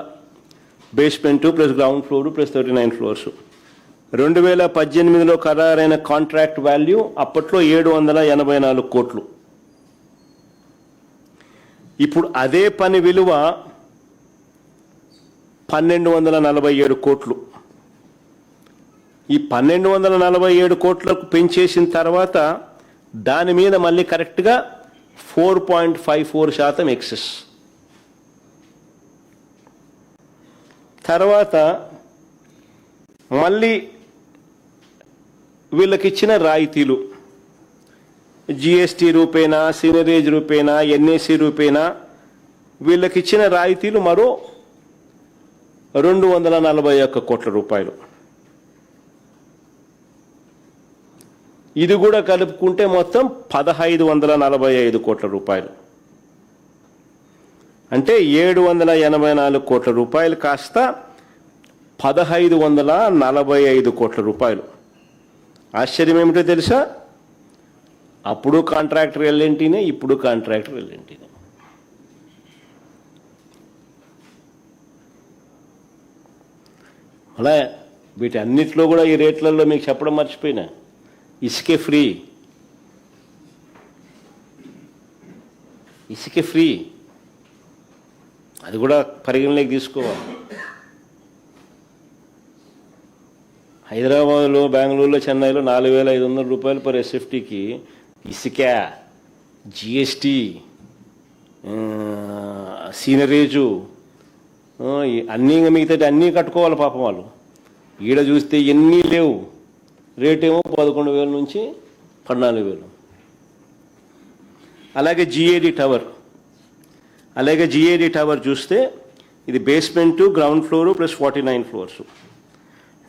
[SPEAKER 1] basement plus ground floor plus 39 floors. 2018లో ఖరారైన కాంట్రాక్ట్ వాల్యూ అప్పట్లో 784 కోట్లు. ఇప్పుడు అదే పని విలువ 1247 కోట్లు. ఈ 1247 కోట్లకు పెంచేసిన తర్వాత దాని మీద మళ్ళీ కరెక్ట్గా 4.54% ఎక్సెస్. తర్వాత మళ్ళీ వీళ్ళకిచ్చిన రాయితీలు జిఎస్టీ రూపేనా, సీనరేజ్ రూపేనా, ఎన్ఏసి రూపేనా వీళ్ళకిచ్చిన రాయితీలు మరో 241 కోట్ల రూపాయలు. ఇది కూడా కలుపుకుంటే మొత్తం 1545 కోట్ల రూపాయలు. అంటే 784 కోట్ల రూపాయలు కాస్త 1545 కోట్ల రూపాయలు. ఆశ్చర్యం ఏమిటో తెలుసా? అప్పుడు కాంట్రాక్టర్ ఎల్ఎన్టీనే, ఇప్పుడు కాంట్రాక్టర్ ఎల్ఎన్టీనే. అలా వీటి అన్నిట్లో కూడా ఈ రేట్లలో మీకు చెప్పడం మర్చిపోయినా, ఇసుకే ఫ్రీ, ఇసుకే ఫ్రీ, అది కూడా పరిగణలోకి తీసుకోవాలి. హైదరాబాద్లో, బెంగళూరులో, చెన్నైలో 4500 రూపాయలు పర్ ఎస్ఎఫ్టీకి ఇసుక, జిఎస్టీ, సీనరేజు అన్నీ మిగతా అన్నీ కట్టుకోవాలి పాపం వాళ్ళు. ఈడ చూస్తే ఎన్నీ లేవు, రేటేమో 11,000 నుంచి 14,000. అలాగే జిఏడి టవర్ చూస్తే ఇది basement, ground floor plus 49 floors.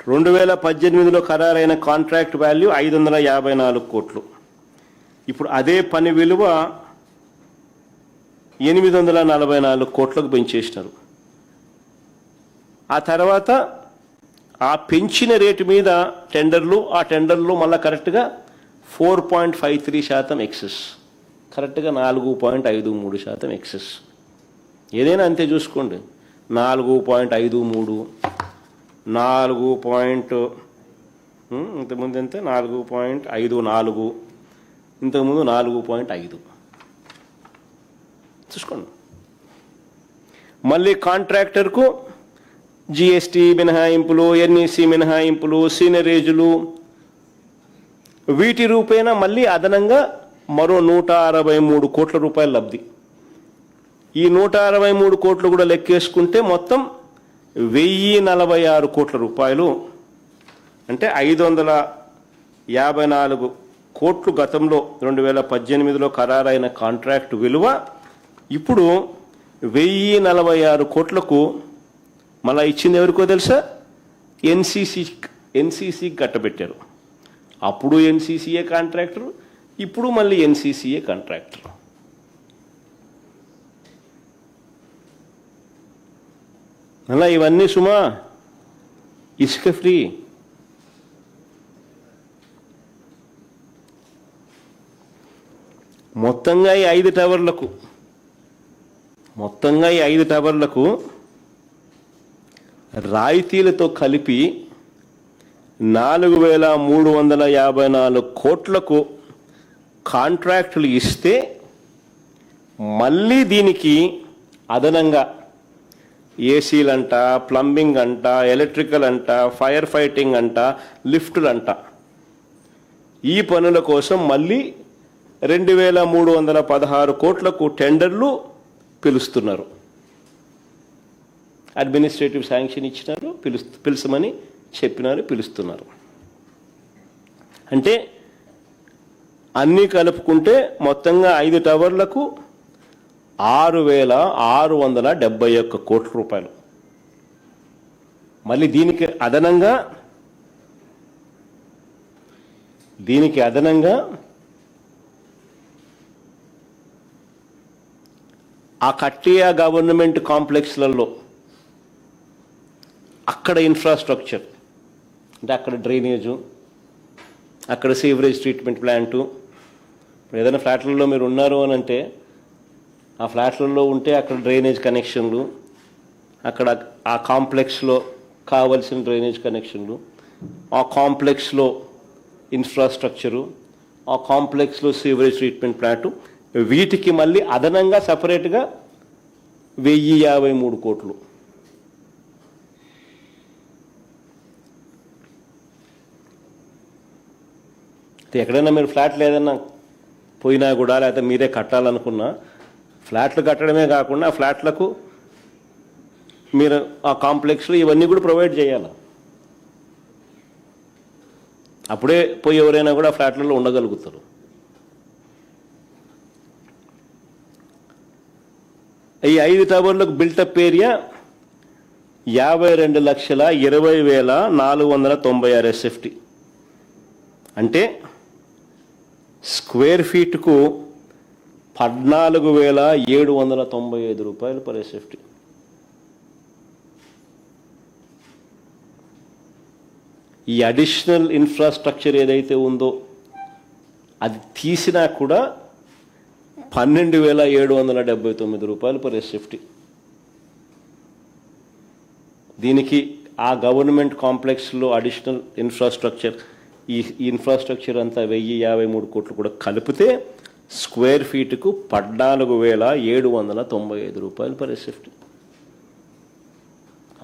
[SPEAKER 1] 2018లో ఖరారైన కాంట్రాక్ట్ వాల్యూ 554 కోట్లు. ఇప్పుడు అదే పని విలువ 844 కోట్లకు పెంచేసినారు. ఆ తర్వాత ఆ పెంచిన రేటు మీద టెండర్లు, ఆ టెండర్లో మళ్ళీ కరెక్ట్గా 4.53% ఎక్సెస్, కరెక్ట్గా 4.53% ఎక్సెస్. ఏదైనా అంతే చూసుకోండి. 4.53, 4 ఇంతకుముందు ఎంత 4.54, ఇంతకుముందు 4.5 చూసుకోండి. మళ్ళీ కాంట్రాక్టర్కు జిఎస్టీ మినహాయింపులు, ఎన్ఈసి మినహాయింపులు, సీనరేజులు వీటి రూపేణా మళ్ళీ అదనంగా మరో 163 కోట్ల రూపాయల లబ్ధి. ఈ 163 కోట్లు కూడా లెక్కేసుకుంటే మొత్తం 1046 కోట్ల రూపాయలు. అంటే 554 కోట్లు గతంలో 2018లో ఖరారైన కాంట్రాక్ట్ విలువ ఇప్పుడు 1046 కోట్లకు మళ్ళీ ఇచ్చింది ఎవరికో తెలుసా? ఎన్సీసీ కట్టబెట్టారు. అప్పుడు ఎన్సీసీఏ కాంట్రాక్టర్, ఇప్పుడు మళ్ళీ ఎన్సీసీఏ కాంట్రాక్టర్. అలా ఇవన్నీ సుమా ఇసుక ఫ్రీ. మొత్తంగా ఈ 5 టవర్లకు రాయితీలతో కలిపి 4,354 కోట్లకు కాంట్రాక్టులు ఇస్తే మళ్ళీ దీనికి అదనంగా ఏసీలంట, ప్లంబింగ్ అంట, ఎలక్ట్రికల్ అంట, ఫైర్ ఫైటింగ్ అంట, లిఫ్టులు అంట, ఈ పనుల కోసం మళ్ళీ 2,316 కోట్లకు టెండర్లు పిలుస్తున్నారు. అడ్మినిస్ట్రేటివ్ శాంక్షన్ ఇచ్చినారు, పిలుచమని చెప్పినారు, పిలుస్తున్నారు. అంటే అన్నీ కలుపుకుంటే మొత్తంగా 5 టవర్లకు 6,671 కోట్ల రూపాయలు. మళ్ళీ దీనికి అదనంగా ఆ కట్టియ గవర్నమెంట్ కాంప్లెక్స్లలో అక్కడ ఇన్ఫ్రాస్ట్రక్చర్ అంటే అక్కడ డ్రైనేజు, అక్కడ సీవరేజ్ ట్రీట్మెంట్ ప్లాంటు. ఏదైనా ఫ్లాట్లలో మీరు ఉన్నారు అని అంటే ఆ ఫ్లాట్లలో ఉంటే అక్కడ డ్రైనేజ్ కనెక్షన్లు, అక్కడ ఆ కాంప్లెక్స్లో కావలసిన డ్రైనేజ్ కనెక్షన్లు, ఆ కాంప్లెక్స్లో ఇన్ఫ్రాస్ట్రక్చరు, ఆ కాంప్లెక్స్లో సీవరేజ్ ట్రీట్మెంట్ ప్లాంటు, వీటికి మళ్ళీ అదనంగా సపరేట్గా 1,053 కోట్లు. ఎక్కడైనా మీరు ఫ్లాట్లు ఏదైనా పోయినా కూడా లేకపోతే మీరే కట్టాలనుకున్నా ఫ్లాట్లు కట్టడమే కాకుండా ఆ ఫ్లాట్లకు మీరు ఆ కాంప్లెక్స్లో ఇవన్నీ కూడా ప్రొవైడ్ చేయాలి. అప్పుడే పోయి ఎవరైనా కూడా ఫ్లాట్లలో ఉండగలుగుతారు. ఈ 5 టవర్లకు బిల్టప్ ఏరియా 52,20,496 SFT. అంటే స్క్వేర్ ఫీట్కు 14,795 రూపాయలు పర్ SFT. ఈ అడిషనల్ ఇన్ఫ్రాస్ట్రక్చర్ ఏదైతే ఉందో అది తీసినా కూడా 12,779 రూపాయలు పర్ SFT. దీనికి ఆ గవర్నమెంట్ కాంప్లెక్స్లో అడిషనల్ ఇన్ఫ్రాస్ట్రక్చర్, ఈ ఇన్ఫ్రాస్ట్రక్చర్ అంతా 1,053 కోట్లు కూడా కలిపితే స్క్వేర్ ఫీట్కు 14,795 రూపాయలు పర్ SFT.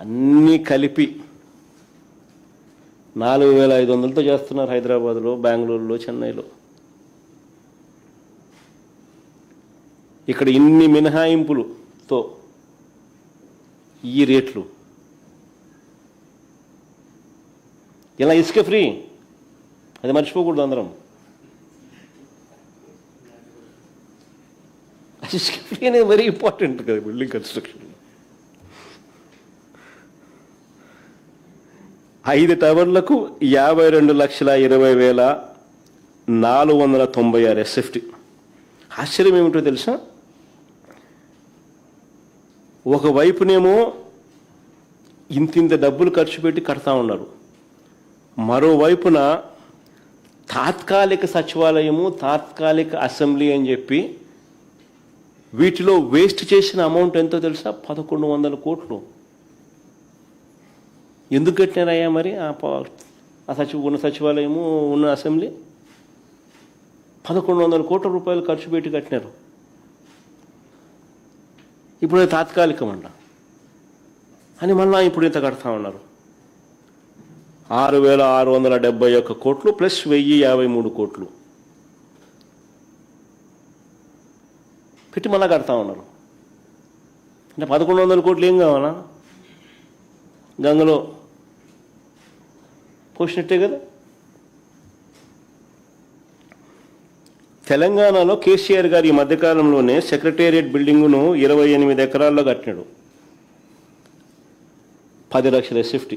[SPEAKER 1] అన్నీ కలిపి 4,500తో చేస్తున్నారు హైదరాబాద్లో, బెంగళూరులో, చెన్నైలో. ఇక్కడ ఇన్ని మినహాయింపులతో ఈ రేట్లు. ఇలా ఇసుక ఫ్రీ, అది మర్చిపోకూడదు అందరం. ఇసుక ఫ్రీ అనేది వెరీ ఇంపార్టెంట్ కదా బిల్డింగ్ కన్స్ట్రక్షన్. 5 టవర్లకు 52,20,496 SFT. ఆశ్చర్యం ఏమిటో తెలుసా, ఒకవైపునేమో ఇంతింత డబ్బులు ఖర్చు పెట్టి కడతా ఉన్నారు, మరోవైపున తాత్కాలిక సచివాలయము, తాత్కాలిక అసెంబ్లీ అని చెప్పి వీటిలో వేస్ట్ చేసిన అమౌంట్ ఎంతో తెలుసా, 1,100 కోట్లు. ఎందుకు కట్టినారయ్యా మరి ఉన్న సచివాలయము, ఉన్న అసెంబ్లీ? 1,100 కోట్ల రూపాయలు ఖర్చు పెట్టి కట్టినారు. ఇప్పుడు అది తాత్కాలికమంట అని మళ్ళా ఇప్పుడు ఇంత కడతా ఉన్నారు. 6,671 కోట్లు ప్లస్ 1,053 కోట్లు పెట్టి మళ్ళా కడతా ఉన్నారు. అంటే 1,100 కోట్లు ఏం కావాలా, గంగలో పోసినట్టే కదా. తెలంగాణలో కేసీఆర్ గారు ఈ మధ్యకాలంలోనే సెక్రటేరియట్ బిల్డింగును 28 ఎకరాల్లో కట్టినాడు, 10 లక్షల SFT.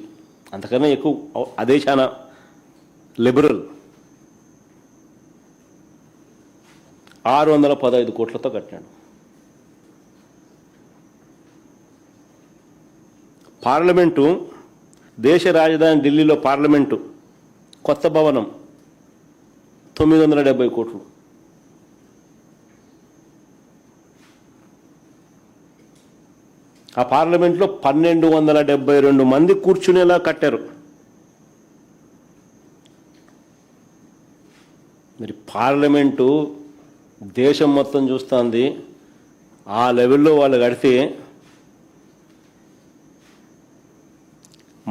[SPEAKER 1] అంతకన్నా ఎక్కువ, అదే చాలా లిబరల్. 615 కోట్లతో కట్టినాడు. పార్లమెంటు, దేశ రాజధాని ఢిల్లీలో పార్లమెంటు కొత్త భవనం 970 కోట్లు. ఆ పార్లమెంట్లో 1,272 మంది కూర్చునేలా కట్టారు. మరి పార్లమెంటు దేశం మొత్తం చూస్తుంది, ఆ లెవెల్లో వాళ్ళు కడితే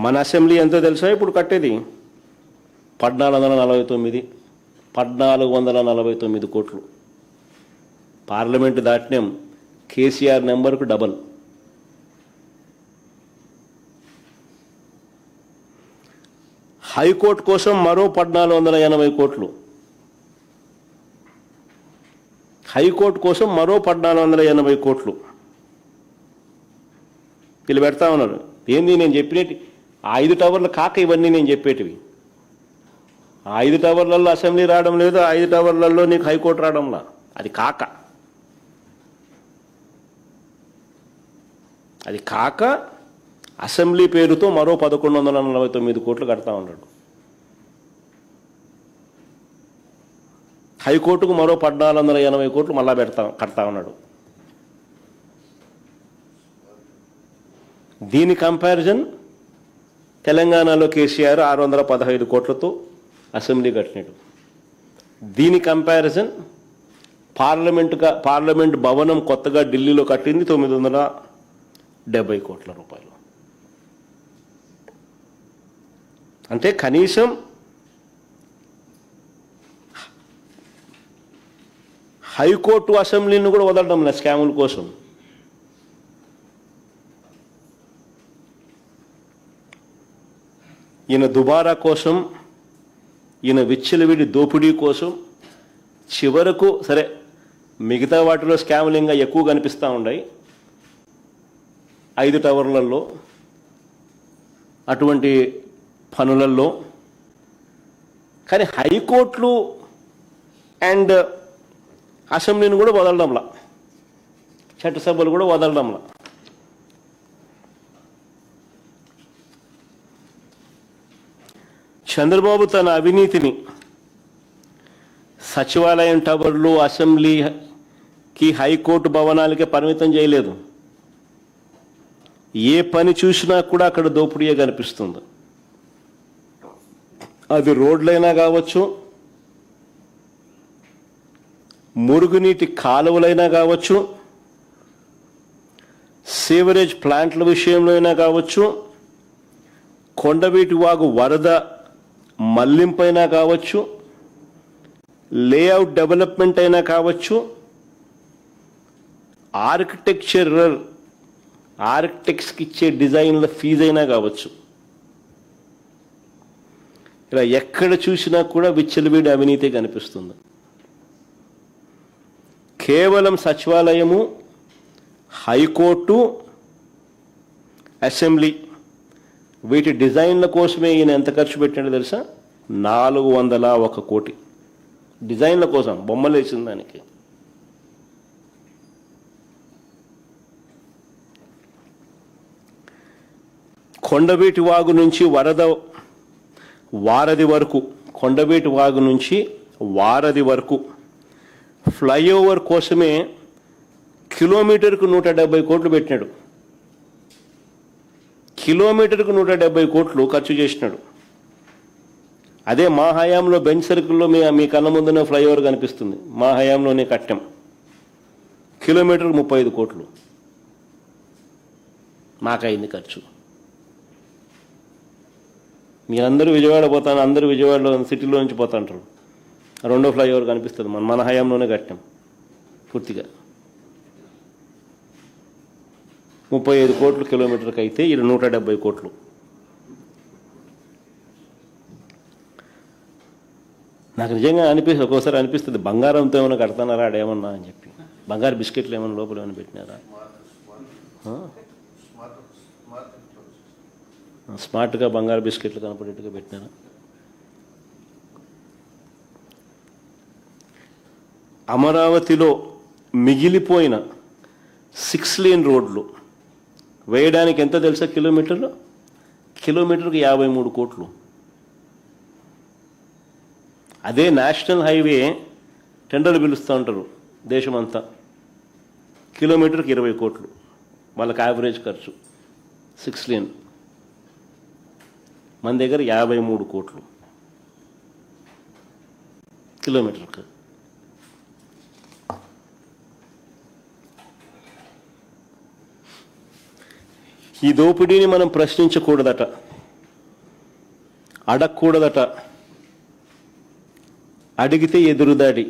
[SPEAKER 1] మన అసెంబ్లీ ఎంతో తెలుసా ఇప్పుడు కట్టేది? 1,449 కోట్లు. పార్లమెంటు దాటినాం, కేసీఆర్ నెంబర్కు డబల్. హైకోర్టు కోసం మరో 1480 కోట్లు. హైకోర్టు కోసం మరో 1480 కోట్లు వీళ్ళు పెడతా ఉన్నారు. ఏంది నేను చెప్పినట్టు 5 టవర్లు కాక ఇవన్నీ నేను చెప్పేటివి. 5 టవర్లలో అసెంబ్లీ రావడం లేదు, 5 టవర్లలో నీకు హైకోర్టు రావడంలా, అది కాక అసెంబ్లీ పేరుతో మరో 1149 కోట్లు కడతా ఉన్నాడు. హైకోర్టుకు మరో 1480 కోట్లు మళ్ళా కడతా ఉన్నాడు. దీని కంపారిజన్ తెలంగాణలో కేసీఆర్ 615 కోట్లతో అసెంబ్లీ కట్టినాడు. దీని కంపారిజన్ పార్లమెంట్ భవనం కొత్తగా ఢిల్లీలో కట్టింది 970 కోట్ల రూపాయలు. అంటే కనీసం హైకోర్టు అసెంబ్లీని కూడా వదలడం లేదు స్కాముల కోసం. ఈయన దుబారా కోసం, ఈయన విచ్చలవిడి దోపిడీ కోసం చివరకు సరే మిగతా వాటిలో స్కాములు ఇంకా ఎక్కువ కనిపిస్తూ ఉన్నాయి 5 టవర్లలో అటువంటి పనులలో. కానీ హైకోర్టులు అండ్ అసెంబ్లీని కూడా వదలడంలా, చట్టసభలు కూడా వదలడంలా. చంద్రబాబు తన అవినీతిని సచివాలయం టవర్లు, అసెంబ్లీకి, హైకోర్టు భవనాలకే పరిమితం చేయలేదు. ఏ పని చూసినా కూడా అక్కడ దోపిడీయే కనిపిస్తుంది. అది రోడ్లైనా కావచ్చు, మురుగునీటి కాలువలైనా కావచ్చు, సీవరేజ్ ప్లాంట్ల విషయంలో అయినా కావచ్చు, కొండవీటి వాగు వరద మళ్లింపైనా కావచ్చు, లేఅవుట్ డెవలప్మెంట్ అయినా కావచ్చు, ఆర్కిటెక్ట్స్కి ఇచ్చే డిజైన్ల ఫీజు అయినా కావచ్చు, ఇలా ఎక్కడ చూసినా కూడా విచ్చలవిడి అవినీతి కనిపిస్తుంది. కేవలం సచివాలయము, హైకోర్టు, అసెంబ్లీ వీటి డిజైన్ల కోసమే ఈయన ఎంత ఖర్చు పెట్టాడో తెలుసా? 401 కోటి డిజైన్ల కోసం, బొమ్మలు వేసిన దానికి. కొండవీటి వాగు నుంచి వారధి వరకు, కొండవీటి వాగు నుంచి వారధి వరకు ఫ్లైఓవర్ కోసమే కిలోమీటర్కు 170 కోట్లు పెట్టినాడు. కిలోమీటర్కు 170 కోట్లు ఖర్చు చేసినాడు. అదే మా హయాంలో బెంచ్ సర్కిల్లో మీ కళ్ళ ముందునే ఫ్లైఓవర్ కనిపిస్తుంది, మా హయాంలోనే కట్టాం. కిలోమీటర్కు 35 కోట్లు మాకైంది ఖర్చు. మీరందరూ విజయవాడ పోతాను, అందరూ విజయవాడలో సిటీలో నుంచి పోతాంటారు. రెండో ఫ్లైఓవర్ కనిపిస్తుంది, మన హయాంలోనే కట్టాం పూర్తిగా. 35 కోట్లు కిలోమీటర్కి అయితే ఇది 170 కోట్లు. నాకు నిజంగా ఒక్కోసారి అనిపిస్తుంది బంగారంతో ఏమైనా కడతానారా ఆడేమన్నా అని చెప్పి. బంగారు బిస్కెట్లు ఏమైనా లోపల ఏమైనా పెట్టినారా? స్మార్ట్గా బంగారు బిస్కెట్లు కనపడేట్టుగా పెట్టినారా? అమరావతిలో మిగిలిపోయిన 6 లేన్ రోడ్లు వేయడానికి ఎంత తెలుసా? కిలోమీటర్కు 53 కోట్లు. అదే నేషనల్ హైవే టెండర్లు పిలుస్తూ ఉంటారు దేశమంతా, కిలోమీటర్కి 20 కోట్లు వాళ్ళకి యావరేజ్ ఖర్చు. 6 లేన్ మన దగ్గర 53 కోట్లు కిలోమీటర్కి. ఈ దోపిడీని మనం ప్రశ్నించకూడదట, అడగకూడదట, అడిగితే ఎదురుదాడి.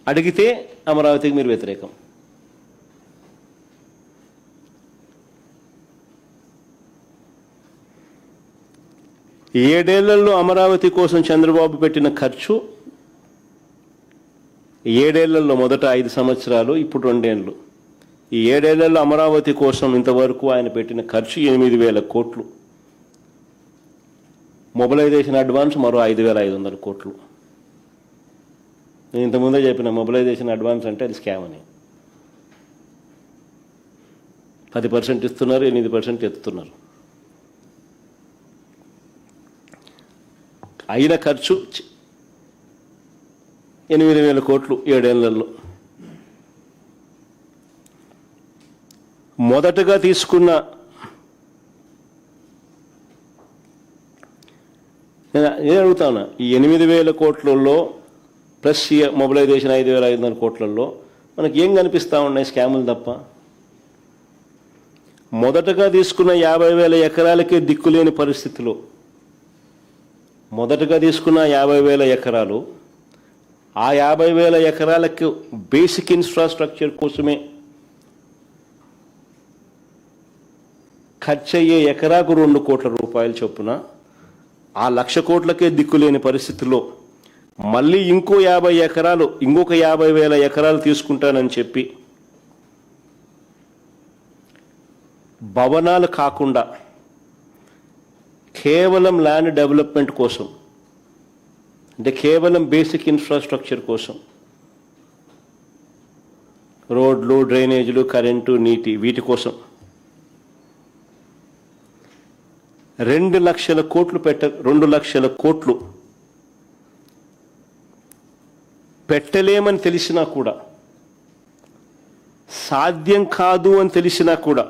[SPEAKER 1] అడిగితే అమరావతికి మీరు వ్యతిరేకం. ఏడేళ్లలో అమరావతి కోసం చంద్రబాబు పెట్టిన ఖర్చు, ఏడేళ్లలో మొదట 5 సంవత్సరాలు, ఇప్పుడు 2 ఏళ్ళు, ఈ 7 ఏళ్లలో అమరావతి కోసం ఇంతవరకు ఆయన పెట్టిన ఖర్చు 8,000 కోట్లు. మొబిలైజేషన్ అడ్వాన్స్ మరో 5,500 కోట్లు. నేను ఇంతకుముందే చెప్పిన మొబిలైజేషన్ అడ్వాన్స్ అంటే అది స్కామ్ అని. 10% ఇస్తున్నారు, 8% ఎత్తుతున్నారు. అయిన ఖర్చు 8,000 కోట్లు 7 ఏళ్లలో. మొదటగా తీసుకున్న నేను అడుగుతాను, ఈ 8,000 కోట్లలో ప్లస్ మొబిలైజేషన్ 5,500 కోట్లలో మనకి ఏం కనిపిస్తూ ఉన్నాయి? స్కాములు తప్ప. మొదటగా తీసుకున్న 50,000 ఎకరాలకే దిక్కులేని పరిస్థితిలో, మొదటగా తీసుకున్న 50,000 ఎకరాలు, ఆ 50,000 ఎకరాలకు బేసిక్ ఇన్ఫ్రాస్ట్రక్చర్ కోసమే ఖర్చు అయ్యే ఎకరాకు 2 కోట్ల రూపాయలు చొప్పున, ఆ 1,00,000 కోట్లకే దిక్కులేని పరిస్థితిలో మళ్ళీ ఇంకో 50 ఎకరాలు, ఇంకొక 50,000 ఎకరాలు తీసుకుంటానని చెప్పి భవనాలు కాకుండా కేవలం ల్యాండ్ డెవలప్మెంట్ కోసం, అంటే కేవలం బేసిక్ ఇన్ఫ్రాస్ట్రక్చర్ కోసం, రోడ్లు, డ్రైనేజీలు, కరెంటు, నీటి, వీటి కోసం 2 లక్షల కోట్లు 2 లక్షల కోట్లు పెట్టలేమని తెలిసినా కూడా, సాధ్యం కాదు అని తెలిసినా కూడా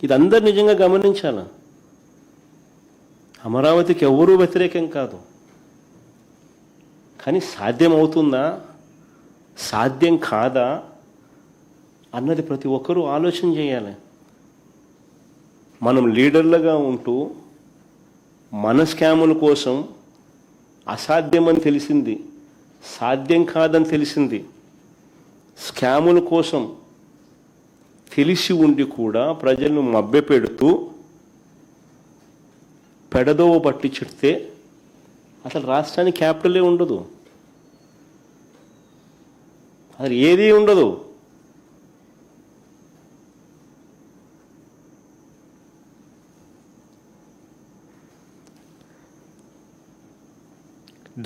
[SPEAKER 1] ఇది అందరు నిజంగా గమనించాల. అమరావతికి ఎవరూ వ్యతిరేకం కాదు, కానీ సాధ్యం అవుతుందా, సాధ్యం కాదా అన్నది ప్రతి ఒక్కరూ ఆలోచన చేయాలి. మనం లీడర్లుగా ఉంటూ మన స్కాముల కోసం అసాధ్యమని తెలిసింది, సాధ్యం కాదని తెలిసింది, స్కాముల కోసం తెలిసి ఉండి కూడా ప్రజలను మభ్యపెడుతూ పెడదోవ పట్టించితే అసలు రాష్ట్రానికి క్యాపిటలే ఉండదు, అసలు ఏదీ ఉండదు.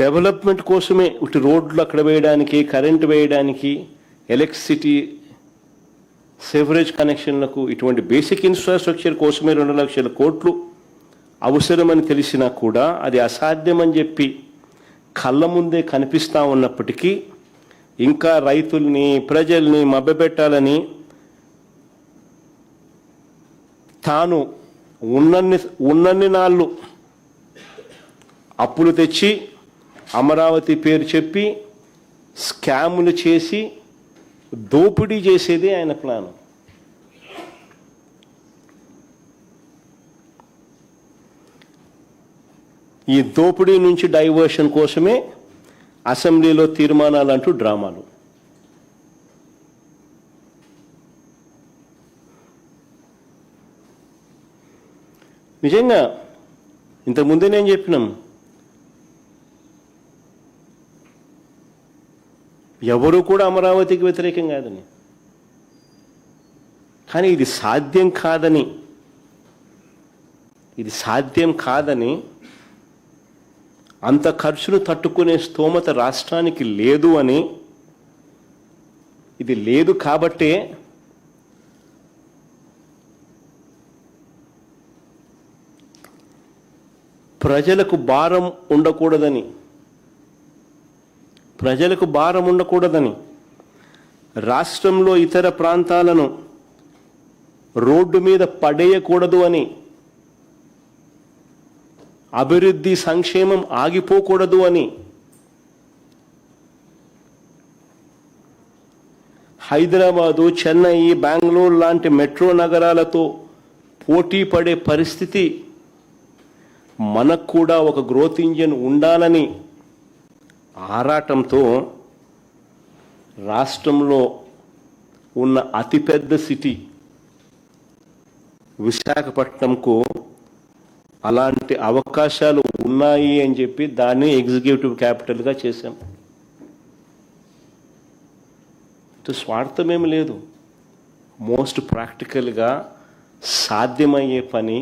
[SPEAKER 1] డెవలప్మెంట్ కోసమే ఇటు రోడ్లు అక్కడ వేయడానికి, కరెంటు వేయడానికి, ఎలక్ట్రిసిటీ, సేవరేజ్ కనెక్షన్లకు, ఇటువంటి బేసిక్ ఇన్ఫ్రాస్ట్రక్చర్ కోసమే 2 లక్షల కోట్లు అవసరమని తెలిసినా కూడా అది అసాధ్యమని చెప్పి కళ్ళ ముందే కనిపిస్తూ ఉన్నప్పటికీ ఇంకా రైతుల్ని, ప్రజల్ని మభ్యపెట్టాలని తాను ఉన్నన్ని నాళ్ళు అప్పులు తెచ్చి అమరావతి పేరు చెప్పి స్కాములు చేసి దోపిడీ చేసేదే ఆయన ప్లాను. ఈ దోపిడీ నుంచి డైవర్షన్ కోసమే అసెంబ్లీలో తీర్మానాలు అంటూ డ్రామాలు. నిజంగా ఇంతకుముందే నేను చెప్పినాం, ఎవరు కూడా అమరావతికి వ్యతిరేకం కాదని, కానీ ఇది సాధ్యం కాదని, అంత ఖర్చును తట్టుకునే స్తోమత రాష్ట్రానికి లేదు అని, ఇది లేదు కాబట్టే ప్రజలకు భారం ఉండకూడదని రాష్ట్రంలో ఇతర ప్రాంతాలను రోడ్డు మీద పడేయకూడదు అని, అభివృద్ధి సంక్షేమం ఆగిపోకూడదు అని హైదరాబాదు, చెన్నై, బెంగళూరు లాంటి మెట్రో నగరాలతో పోటీ పడే పరిస్థితి మనకు కూడా ఒక గ్రోత్ ఇంజిన్ ఉండాలని ఆరాటంతో రాష్ట్రంలో ఉన్న అతిపెద్ద సిటీ విశాఖపట్నంకు అలాంటి అవకాశాలు ఉన్నాయి అని చెప్పి దాన్ని ఎగ్జిక్యూటివ్ క్యాపిటల్గా చేశాం. స్వార్థమేమి లేదు. మోస్ట్ ప్రాక్టికల్గా సాధ్యమయ్యే పని,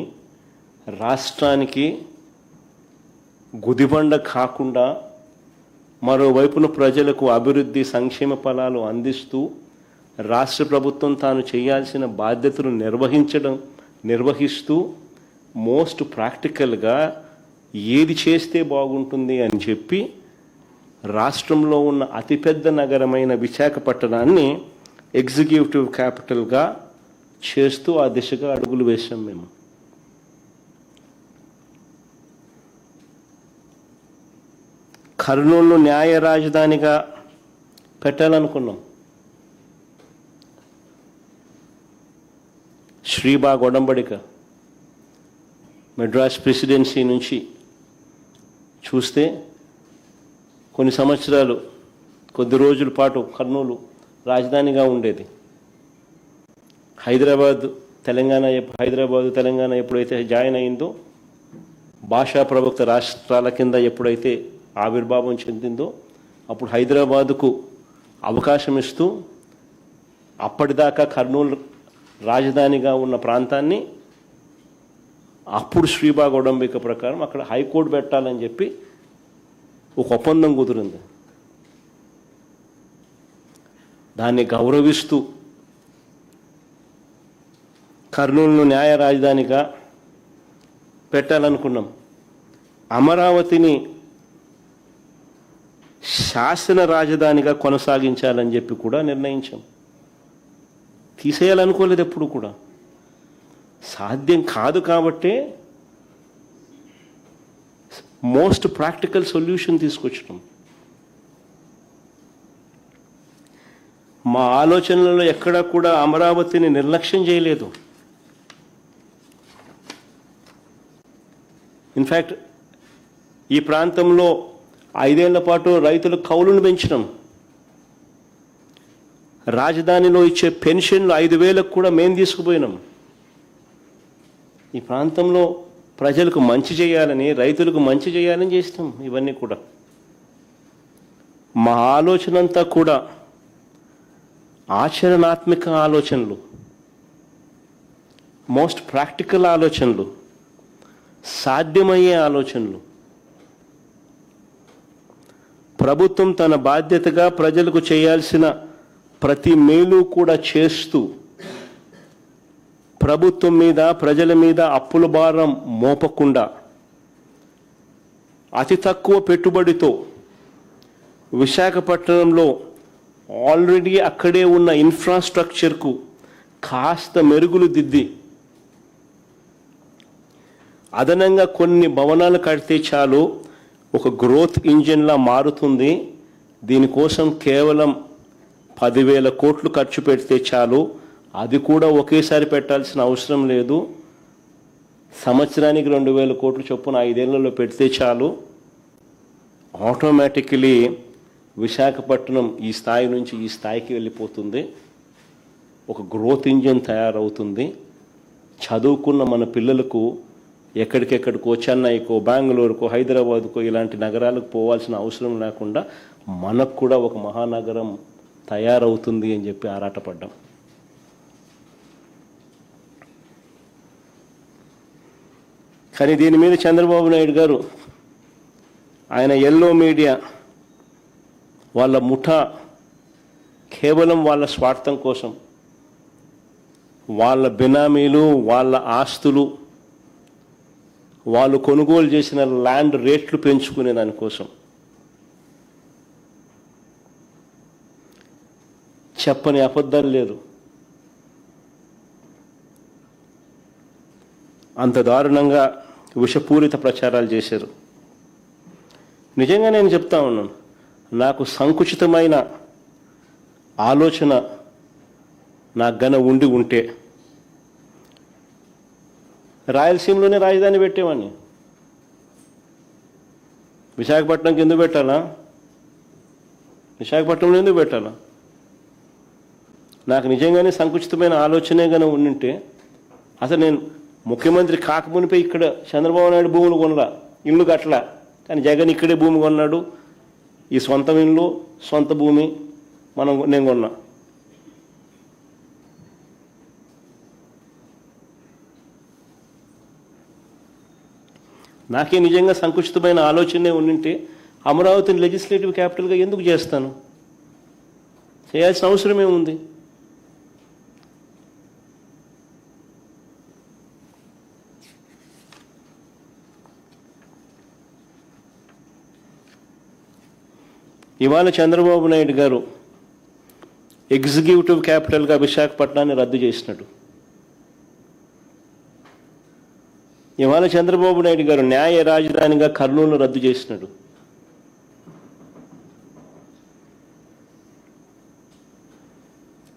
[SPEAKER 1] రాష్ట్రానికి గుదిబండ కాకుండా మరోవైపున ప్రజలకు అభివృద్ధి సంక్షేమ ఫలాలు అందిస్తూ రాష్ట్ర ప్రభుత్వం తాను చేయాల్సిన బాధ్యతలు నిర్వహిస్తూ మోస్ట్ ప్రాక్టికల్గా ఏది చేస్తే బాగుంటుంది అని చెప్పి రాష్ట్రంలో ఉన్న అతిపెద్ద నగరమైన విశాఖపట్నాన్ని ఎగ్జిక్యూటివ్ క్యాపిటల్గా చేస్తూ ఆ దిశగా అడుగులు వేశాం మేము. కర్నూలును న్యాయ రాజధానిగా పెట్టాలనుకున్నాం. శ్రీబాగ్ ఒడంబడిక మెడ్రాస్ ప్రెసిడెన్సీ నుంచి చూస్తే కొన్ని సంవత్సరాలు, కొద్ది రోజుల పాటు కర్నూలు రాజధానిగా ఉండేది. హైదరాబాదు తెలంగాణ ఎప్పుడైతే జాయిన్ అయిందో, భాషా ప్రవక్త రాష్ట్రాల కింద ఎప్పుడైతే ఆవిర్భావం చెందిందో, అప్పుడు హైదరాబాదుకు అవకాశం ఇస్తూ అప్పటిదాకా కర్నూలు రాజధానిగా ఉన్న ప్రాంతాన్ని అప్పుడు శ్రీబాగ్ ఒడంబిక ప్రకారం అక్కడ హైకోర్టు పెట్టాలని చెప్పి ఒక ఒప్పందం కుదిరింది. దాన్ని గౌరవిస్తూ కర్నూలును న్యాయ రాజధానిగా పెట్టాలనుకున్నాం. అమరావతిని శాసన రాజధానిగా కొనసాగించాలని చెప్పి కూడా నిర్ణయించాం. తీసేయాలనుకోలేదు ఎప్పుడు కూడా. సాధ్యం కాదు కాబట్టే మోస్ట్ ప్రాక్టికల్ సొల్యూషన్ తీసుకొచ్చినాం. మా ఆలోచనలలో ఎక్కడా కూడా అమరావతిని నిర్లక్ష్యం చేయలేదు. ఇన్ఫ్యాక్ట్ ఈ ప్రాంతంలో 5 ఏళ్ల పాటు రైతుల కౌలును పెంచినాం. రాజధానిలో ఇచ్చే పెన్షన్లు 5,000 కూడా మేము తీసుకుపోయినాం. ఈ ప్రాంతంలో ప్రజలకు మంచి చేయాలని, రైతులకు మంచి చేయాలని చేస్తాం. ఇవన్నీ కూడా మా ఆలోచన అంతా కూడా ఆచరణాత్మక ఆలోచనలు, మోస్ట్ ప్రాక్టికల్ ఆలోచనలు, సాధ్యమయ్యే ఆలోచనలు. ప్రభుత్వం తన బాధ్యతగా ప్రజలకు చేయాల్సిన ప్రతి మేలు కూడా చేస్తూ, ప్రభుత్వం మీద, ప్రజల మీద అప్పుల భారం మోపకుండా అతి తక్కువ పెట్టుబడితో విశాఖపట్నంలో ఆల్రెడీ అక్కడే ఉన్న ఇన్ఫ్రాస్ట్రక్చర్కు కాస్త మెరుగులు దిద్ది అదనంగా కొన్ని భవనాలు కడితే చాలు ఒక గ్రోత్ ఇంజిన్లా మారుతుంది. దీనికోసం కేవలం 10,000 కోట్లు ఖర్చు పెడితే చాలు. అది కూడా ఒకేసారి పెట్టాల్సిన అవసరం లేదు. సంవత్సరానికి 2,000 కోట్లు చొప్పున 5 ఏళ్లలో పెడితే చాలు. ఆటోమేటికలీ విశాఖపట్నం ఈ స్థాయి నుంచి ఈ స్థాయికి వెళ్ళిపోతుంది. ఒక గ్రోత్ ఇంజిన్ తయారవుతుంది. చదువుకున్న మన పిల్లలకు ఎక్కడికెక్కడికో, చెన్నైకో, బెంగళూరుకో, హైదరాబాదుకో ఇలాంటి నగరాలకు పోవాల్సిన అవసరం లేకుండా మనకు కూడా ఒక మహానగరం తయారవుతుంది అని చెప్పి ఆరాటపడ్డాం. కానీ దీని మీద చంద్రబాబు నాయుడు గారు, ఆయన ఎల్లో మీడియా వాళ్ళ ముఠా కేవలం వాళ్ళ స్వార్థం కోసం, వాళ్ళ బినామీలు, వాళ్ళ ఆస్తులు, వాళ్ళు కొనుగోలు చేసిన ల్యాండ్ రేట్లు పెంచుకునే దానికోసం చెప్పని అబద్ధాలు లేదు. అంత దారుణంగా విషపూరిత ప్రచారాలు చేశారు. నిజంగా నేను చెప్తా ఉన్నాను, నాకు సంకుచితమైన ఆలోచన నాకు గన ఉంటే రాయలసీమలోనే రాజధాని పెట్టేవాడిని. విశాఖపట్నంకి ఎందుకు పెట్టాలా? విశాఖపట్నంలో ఎందుకు పెట్టాలా? నాకు నిజంగానే సంకుచితమైన ఆలోచనే కనుక ఉండింటే అసలు నేను ముఖ్యమంత్రి కాకమునిపై ఇక్కడ చంద్రబాబు నాయుడు భూములు కొనలా, ఇల్లు కట్టలా. కానీ జగన్ ఇక్కడే భూమి కొన్నాడు. ఈ సొంత ఇల్లు, సొంత భూమి నేను కొన్నా. నాకే నిజంగా సంకుచితమైన ఆలోచనే ఉండింటే అమరావతిని లెజిస్లేటివ్ క్యాపిటల్గా ఎందుకు చేస్తాను? చేయాల్సిన అవసరం ఏముంది? ఇవాళ చంద్రబాబు నాయుడు గారు ఎగ్జిక్యూటివ్ క్యాపిటల్గా విశాఖపట్నాన్ని రద్దు చేసినట్టు, ఇవాళ చంద్రబాబు నాయుడు గారు న్యాయ రాజధానిగా కర్నూలు రద్దు చేసినాడు.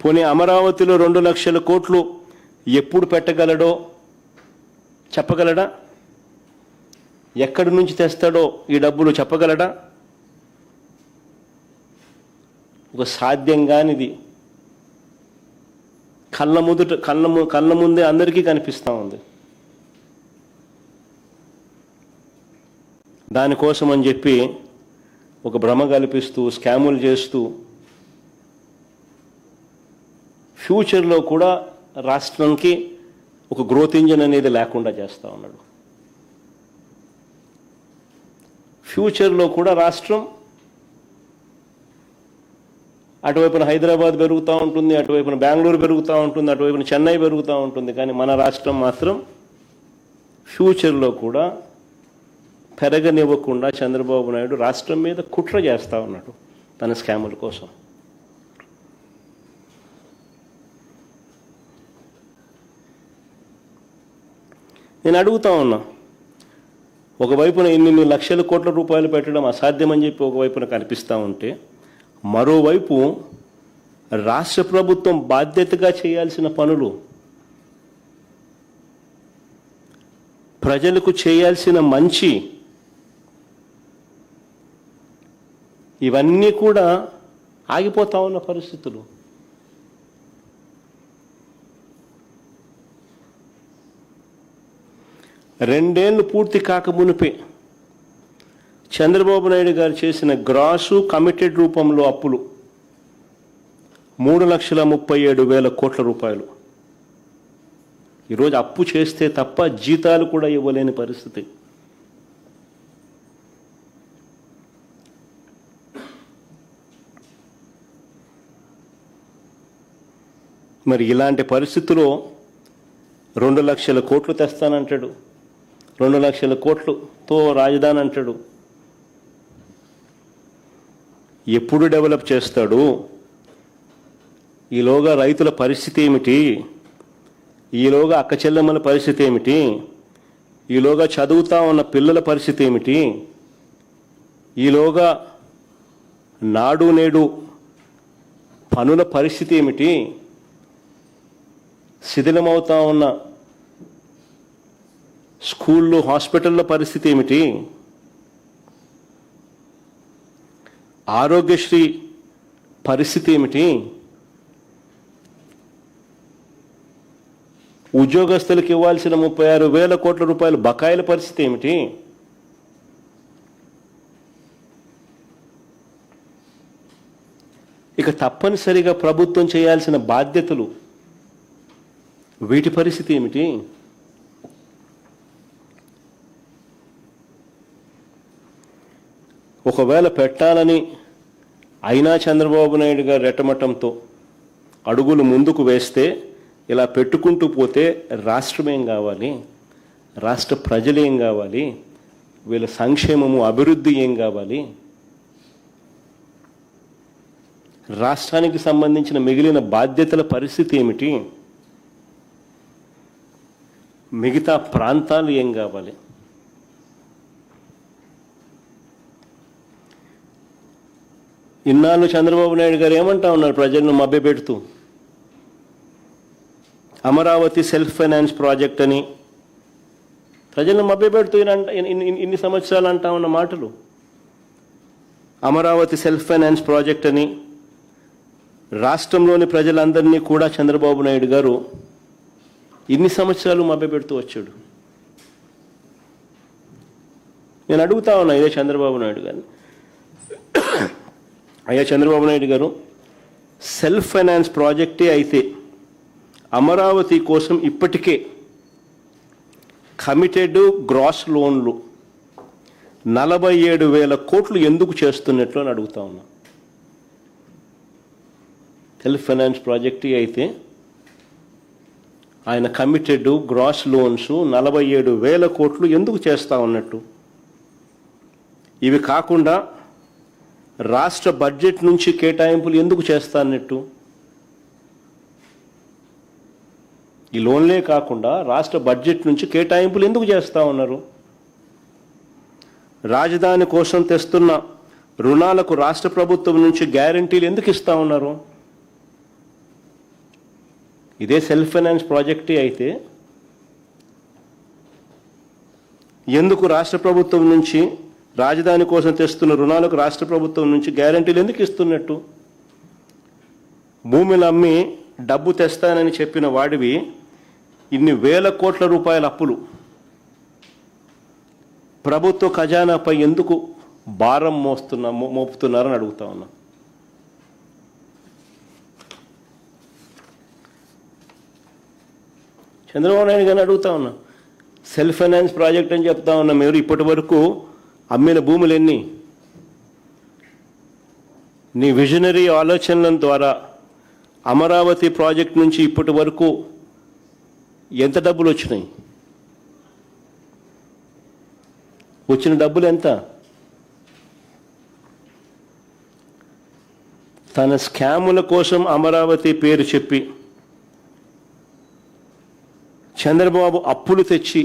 [SPEAKER 1] పోనీ అమరావతిలో 2 లక్షల కోట్లు ఎప్పుడు పెట్టగలడో చెప్పగలడా? ఎక్కడి నుంచి తెస్తాడో ఈ డబ్బులు చెప్పగలడా? ఒక సాధ్యం కానిది కళ్ళ ముందే అందరికీ కనిపిస్తూ ఉంది. దానికోసం అని చెప్పి ఒక భ్రమ కల్పిస్తూ స్కాములు చేస్తూ ఫ్యూచర్లో కూడా రాష్ట్రానికి ఒక గ్రోత్ ఇంజిన్ అనేది లేకుండా చేస్తూ ఉన్నాడు. ఫ్యూచర్లో కూడా రాష్ట్రం అటువైపున హైదరాబాద్ పెరుగుతూ ఉంటుంది, అటువైపున బెంగళూరు పెరుగుతూ ఉంటుంది, అటువైపున చెన్నై పెరుగుతూ ఉంటుంది. కానీ మన రాష్ట్రం మాత్రం ఫ్యూచర్లో కూడా పెరగనివ్వకుండా చంద్రబాబు నాయుడు రాష్ట్రం మీద కుట్ర చేస్తూ ఉన్నాడు తన స్కాముల కోసం. నేను అడుగుతా ఉన్నా, ఒకవైపున ఇన్ని లక్షల కోట్ల రూపాయలు పెట్టడం అసాధ్యమని చెప్పి ఒకవైపున కనిపిస్తూ ఉంటే, మరోవైపు రాష్ట్ర ప్రభుత్వం బాధ్యతగా చేయాల్సిన పనులు, ప్రజలకు చేయాల్సిన మంచి, ఇవన్నీ కూడా ఆగిపోతా ఉన్న పరిస్థితులు. రెండేళ్లు పూర్తి కాకమునిపే చంద్రబాబు నాయుడు గారు చేసిన గ్రాసు కమిటెడ్ రూపంలో అప్పులు 3,37,000 కోట్ల రూపాయలు. ఈరోజు అప్పు చేస్తే తప్ప జీతాలు కూడా ఇవ్వలేని పరిస్థితి. మరి ఇలాంటి పరిస్థితుల్లో 2 లక్షల కోట్లు తెస్తానంటాడు, 2 లక్షల కోట్లతో రాజధాని అంటాడు. ఎప్పుడు డెవలప్ చేస్తాడు? ఈలోగా రైతుల పరిస్థితి ఏమిటి? ఈలోగా అక్క చెల్లెమ్మల పరిస్థితి ఏమిటి? ఈలోగా చదువుతా ఉన్న పిల్లల పరిస్థితి ఏమిటి? ఈలోగా నాడు నేడు పనుల పరిస్థితి ఏమిటి? శిథిలమవుతా ఉన్న స్కూళ్ళు, హాస్పిటళ్ళ పరిస్థితి ఏమిటి? ఆరోగ్యశ్రీ పరిస్థితి ఏమిటి? ఉద్యోగస్తులకు ఇవ్వాల్సిన 36,000 కోట్ల రూపాయల బకాయిల పరిస్థితి ఏమిటి? ఇక తప్పనిసరిగా ప్రభుత్వం చేయాల్సిన బాధ్యతలు, వీటి పరిస్థితి ఏమిటి? ఒకవేళ పెట్టాలని అయినా చంద్రబాబు నాయుడు గారు రెట్టమట్టంతో అడుగులు ముందుకు వేస్తే, ఇలా పెట్టుకుంటూ పోతే రాష్ట్రం ఏం కావాలి? రాష్ట్ర ప్రజలు ఏం కావాలి? వీళ్ళ సంక్షేమము, అభివృద్ధి ఏం కావాలి? రాష్ట్రానికి సంబంధించిన మిగిలిన బాధ్యతల పరిస్థితి ఏమిటి? మిగతా ప్రాంతాలు ఏం కావాలి? ఇన్నాళ్ళు చంద్రబాబు నాయుడు గారు ఏమంటా ఉన్నారు ప్రజలను మభ్యపెడుతూ? అమరావతి సెల్ఫ్ ఫైనాన్స్ ప్రాజెక్ట్ అని ప్రజలను మభ్యపెడుతూ ఇన్ని సంవత్సరాలు అంటా ఉన్న మాటలు. అమరావతి సెల్ఫ్ ఫైనాన్స్ ప్రాజెక్ట్ అని రాష్ట్రంలోని ప్రజలందరినీ కూడా చంద్రబాబు నాయుడు గారు ఇన్ని సంవత్సరాలు మభ్యపెడుతూ వచ్చాడు. నేను అడుగుతా ఉన్నా ఇదే చంద్రబాబు నాయుడు గారిని, అయ్యా చంద్రబాబు నాయుడు గారు, సెల్ఫ్ ఫైనాన్స్ ప్రాజెక్టే అయితే అమరావతి కోసం ఇప్పటికే కమిటెడ్ గ్రాస్ లోన్లు 47,000 కోట్లు ఎందుకు చేస్తున్నట్లు అని అడుగుతా ఉన్నా. సెల్ఫ్ ఫైనాన్స్ ప్రాజెక్టే అయితే ఆయన కమిటెడ్ గ్రాస్ లోన్స్ 47,000 కోట్లు ఎందుకు చేస్తూ ఉన్నట్టు? ఇవి కాకుండా రాష్ట్ర బడ్జెట్ నుంచి కేటాయింపులు ఎందుకు చేస్తా అన్నట్టు? ఈ లోన్లే కాకుండా రాష్ట్ర బడ్జెట్ నుంచి కేటాయింపులు ఎందుకు చేస్తూ ఉన్నారు? రాజధాని కోసం తెస్తున్న రుణాలకు రాష్ట్ర ప్రభుత్వం నుంచి గ్యారంటీలు ఎందుకు ఇస్తూ ఉన్నారు? ఇదే సెల్ఫ్ ఫైనాన్స్ ప్రాజెక్టే అయితే ఎందుకు రాష్ట్ర ప్రభుత్వం నుంచి రాజధాని కోసం తెస్తున్న రుణాలకు రాష్ట్ర ప్రభుత్వం నుంచి గ్యారంటీలు ఎందుకు ఇస్తున్నట్టు? భూములు అమ్మి డబ్బు తెస్తానని చెప్పిన వాడివి ఇన్ని వేల కోట్ల రూపాయల అప్పులు ప్రభుత్వ ఖజానాపై ఎందుకు భారం మోపుతున్నారని అడుగుతా ఉన్నా. చంద్రబాబు నాయుడు గారిని అడుగుతా ఉన్నా, సెల్ఫ్ ఫైనాన్స్ ప్రాజెక్ట్ అని చెప్తా ఉన్నా, మీరు ఇప్పటి వరకు అమ్మిన భూములు ఎన్ని? నీ విజనరీ ఆలోచనల ద్వారా అమరావతి ప్రాజెక్ట్ నుంచి ఇప్పటి వరకు ఎంత డబ్బులు వచ్చినాయి? వచ్చిన డబ్బులు ఎంత? తన స్కాముల కోసం అమరావతి పేరు చెప్పి చంద్రబాబు అప్పులు తెచ్చి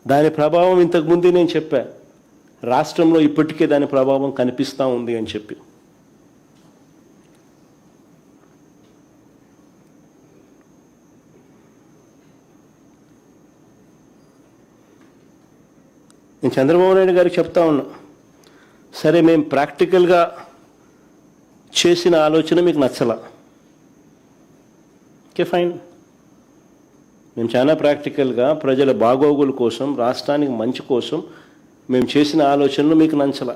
[SPEAKER 1] దాని ప్రభావం ఇంతకుముందే నేను చెప్పా, రాష్ట్రంలో ఇప్పటికే దాని ప్రభావం కనిపిస్తూ ఉంది అని చెప్పి. నేను చంద్రబాబు నాయుడు గారికి చెప్తా ఉన్నా, సరే మేము ప్రాక్టికల్గా చేసిన ఆలోచన మీకు నచ్చలా, ఓకే ఫైన్, మేము చాలా ప్రాక్టికల్గా ప్రజల బాగోగుల కోసం, రాష్ట్రానికి మంచి కోసం మేము చేసిన ఆలోచనలు మీకు నచ్చలా.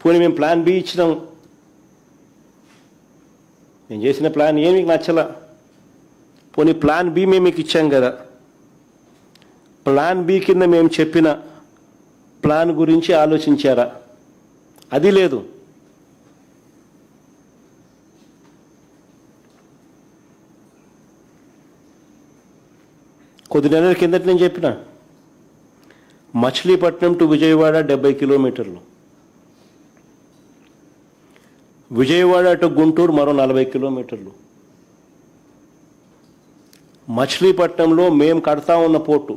[SPEAKER 1] పోనీ మేము ప్లాన్ బి ఇచ్చినాం, మేము చేసిన ప్లాన్ ఏ మీకు నచ్చలా, పోనీ ప్లాన్ బి మేము మీకు ఇచ్చాం కదా, ప్లాన్ బి కింద మేము చెప్పిన ప్లాన్ గురించి ఆలోచించారా? అది లేదు. కొద్ది నెలల కిందట నేను చెప్పిన మచిలీపట్నం టు విజయవాడ 70 కిలోమీటర్లు, విజయవాడ టు గుంటూరు మరో 40 కిలోమీటర్లు. మచిలీపట్నంలో మేము కడతా ఉన్న పోర్టు,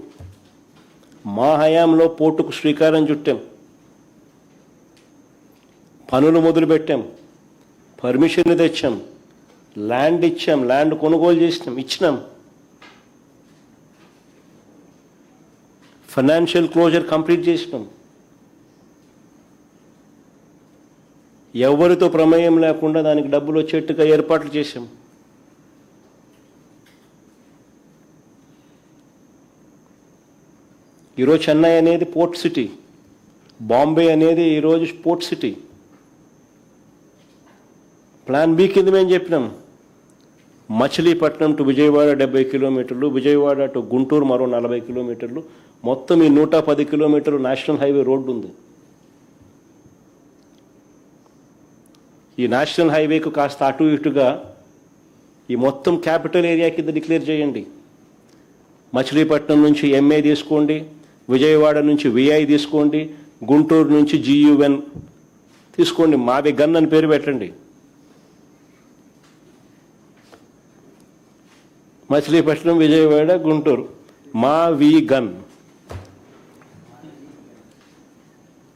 [SPEAKER 1] మా హయాంలో పోర్టుకు శ్రీకారం చుట్టాం, పనులు మొదలుపెట్టాం, పర్మిషన్ తెచ్చాం, ల్యాండ్ ఇచ్చాం, ల్యాండ్ కొనుగోలు చేసినాం, ఇచ్చినాం, ఫైనాన్షియల్ క్లోజర్ కంప్లీట్ చేసినాం. ఎవరితో ప్రమేయం లేకుండా దానికి డబ్బులు వచ్చేట్టుగా ఏర్పాట్లు చేశాం. ఈరోజు చెన్నై అనేది పోర్ట్ సిటీ, బాంబే అనేది ఈరోజు పోర్ట్ సిటీ. ప్లాన్ బి కింద మేము చెప్పినాం మచిలీపట్నం టు విజయవాడ 70 కిలోమీటర్లు, విజయవాడ టు గుంటూరు మరో 40 కిలోమీటర్లు, మొత్తం ఈ 110 కిలోమీటర్లు నేషనల్ హైవే రోడ్డు ఉంది. ఈ నేషనల్ హైవేకు కాస్త అటు ఇటుగా ఈ మొత్తం క్యాపిటల్ ఏరియా కింద డిక్లేర్ చేయండి. మచిలీపట్నం నుంచి ఎంఏ తీసుకోండి, విజయవాడ నుంచి విఐ తీసుకోండి, గుంటూరు నుంచి జియుఎన్ తీసుకోండి, మావి గన్ అని పేరు పెట్టండి. మచిలీపట్నం, విజయవాడ, గుంటూరు, మా వి గన్.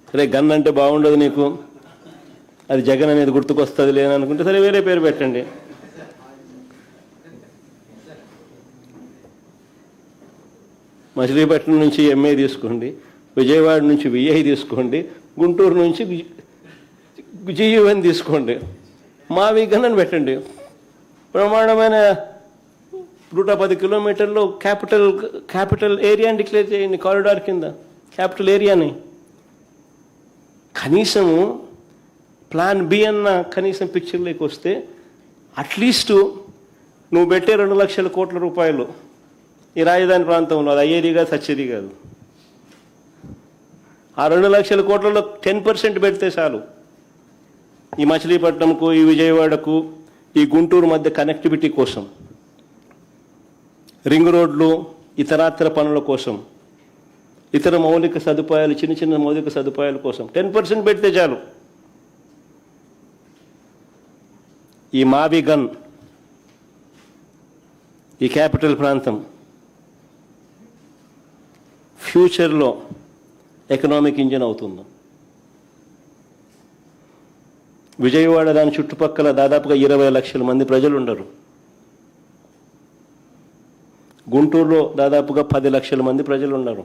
[SPEAKER 1] సరే గన్ అంటే బాగుండదు నీకు, అది జగన్ అనేది గుర్తుకొస్తుంది లేననుకుంటే సరే వేరే పేరు పెట్టండి. మచిలీపట్నం నుంచి ఎంఏ తీసుకోండి, విజయవాడ నుంచి విఐ తీసుకోండి, గుంటూరు నుంచి జీవన్ తీసుకోండి, మావిగన్ అని పెట్టండి. బ్రహ్మాండమైన 110 కిలోమీటర్లు క్యాపిటల్ ఏరియాని డిక్లేర్ చేయండి, కారిడార్ కింద క్యాపిటల్ ఏరియాని. కనీసము ప్లాన్ బి అన్న కనీసం పిక్చర్లోకి వస్తే అట్లీస్ట్ నువ్వు పెట్టే 2 లక్షల కోట్ల రూపాయలు ఈ రాజధాని ప్రాంతంలో అది అయ్యేది కాదు, సచ్చేది కాదు. ఆ 2 లక్షల కోట్లలో 10% పెడితే చాలు. ఈ మచిలీపట్నంకు, ఈ విజయవాడకు, ఈ గుంటూరు మధ్య కనెక్టివిటీ కోసం, రింగ్ రోడ్లు, ఇతరాతర పనుల కోసం, ఇతర మౌలిక సదుపాయాలు, చిన్న చిన్న మౌలిక సదుపాయాల కోసం 10% పెడితే చాలు. ఈ మావిగన్, ఈ క్యాపిటల్ ప్రాంతం ఫ్యూచర్లో ఎకనామిక్ ఇంజిన్ అవుతుంది. విజయవాడ దాని చుట్టుపక్కల దాదాపుగా 20 లక్షల మంది ప్రజలు ఉండరు. గుంటూరులో దాదాపుగా 10 లక్షల మంది ప్రజలు ఉన్నారు.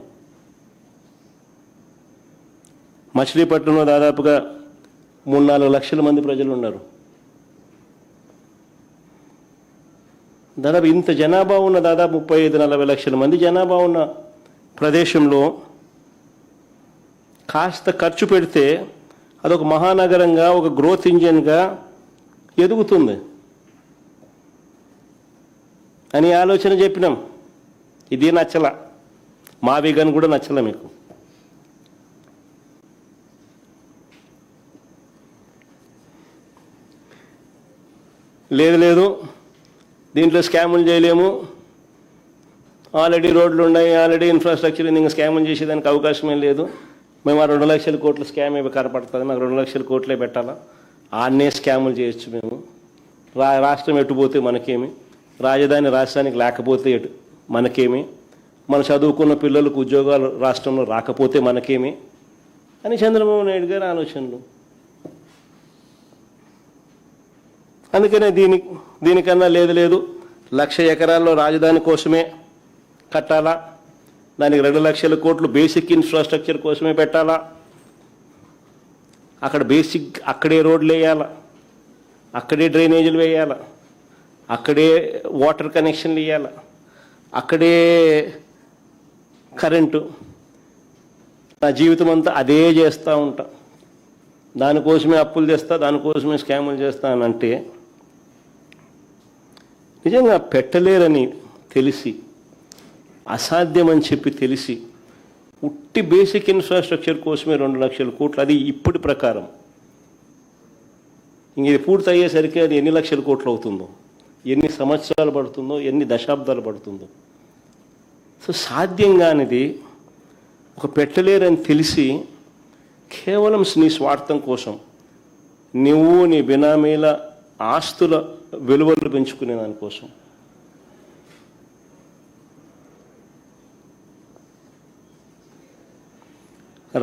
[SPEAKER 1] మచిలీపట్నంలో దాదాపుగా 3-4 లక్షల మంది ప్రజలు ఉన్నారు. దాదాపు ఇంత జనాభా ఉన్న, దాదాపు 35-40 లక్షల మంది జనాభా ఉన్న ప్రదేశంలో కాస్త ఖర్చు పెడితే అదొక మహానగరంగా, ఒక గ్రోత్ ఇంజిన్గా ఎదుగుతుంది అని ఆలోచన చెప్పినాం. ఇది నచ్చల, మావిగన్ కూడా నచ్చల మీకు. లేదు దీంట్లో స్కాములు చేయలేము, ఆల్రెడీ రోడ్లు ఉన్నాయి, ఆల్రెడీ ఇన్ఫ్రాస్ట్రక్చర్, ఇంకా స్కాములు చేసేదానికి అవకాశమే లేదు. మేము ఆ 2 లక్షల కోట్ల స్కామ్ ఏమి కనపడుతుంది, మాకు 2 లక్షల కోట్లే పెట్టాలా, ఆన్నే స్కాములు చేయొచ్చు మేము. రాష్ట్రం ఎటుపోతే మనకేమి, రాజధాని రాష్ట్రానికి లేకపోతే మనకేమి, మన చదువుకున్న పిల్లలకు ఉద్యోగాలు రాష్ట్రంలో రాకపోతే మనకేమి అని చంద్రబాబు నాయుడు గారి ఆలోచనలు. అందుకనే దీనికన్నా లేదు 1,00,000 ఎకరాల్లో రాజధాని కోసమే కట్టాలా, దానికి 2 లక్షల కోట్లు బేసిక్ ఇన్ఫ్రాస్ట్రక్చర్ కోసమే పెట్టాలా, అక్కడే రోడ్లు వేయాలా, అక్కడే డ్రైనేజీలు వేయాలా, అక్కడే వాటర్ కనెక్షన్లు ఇవ్వాలా, అక్కడే కరెంటు. నా జీవితం అంతా అదే చేస్తూ ఉంటా, దానికోసమే అప్పులు తెస్తా, దానికోసమే స్కాములు చేస్తానంటే నిజంగా పెట్టలేరని తెలిసి, అసాధ్యమని చెప్పి తెలిసి, ఉట్టి బేసిక్ ఇన్ఫ్రాస్ట్రక్చర్ కోసమే 2 లక్షల కోట్లు, అది ఇప్పటి ప్రకారం. ఇంక ఇది పూర్తి అయ్యేసరికి అది ఎన్ని లక్షల కోట్లు అవుతుందో, ఎన్ని సంవత్సరాలు పడుతుందో, ఎన్ని దశాబ్దాలు పడుతుందో. సో సాధ్యం కానిది ఒక పెట్టలేరని తెలిసి కేవలం నీ స్వార్థం కోసం నువ్వు నీ బినామీల ఆస్తుల విలువలు పెంచుకునే దానికోసం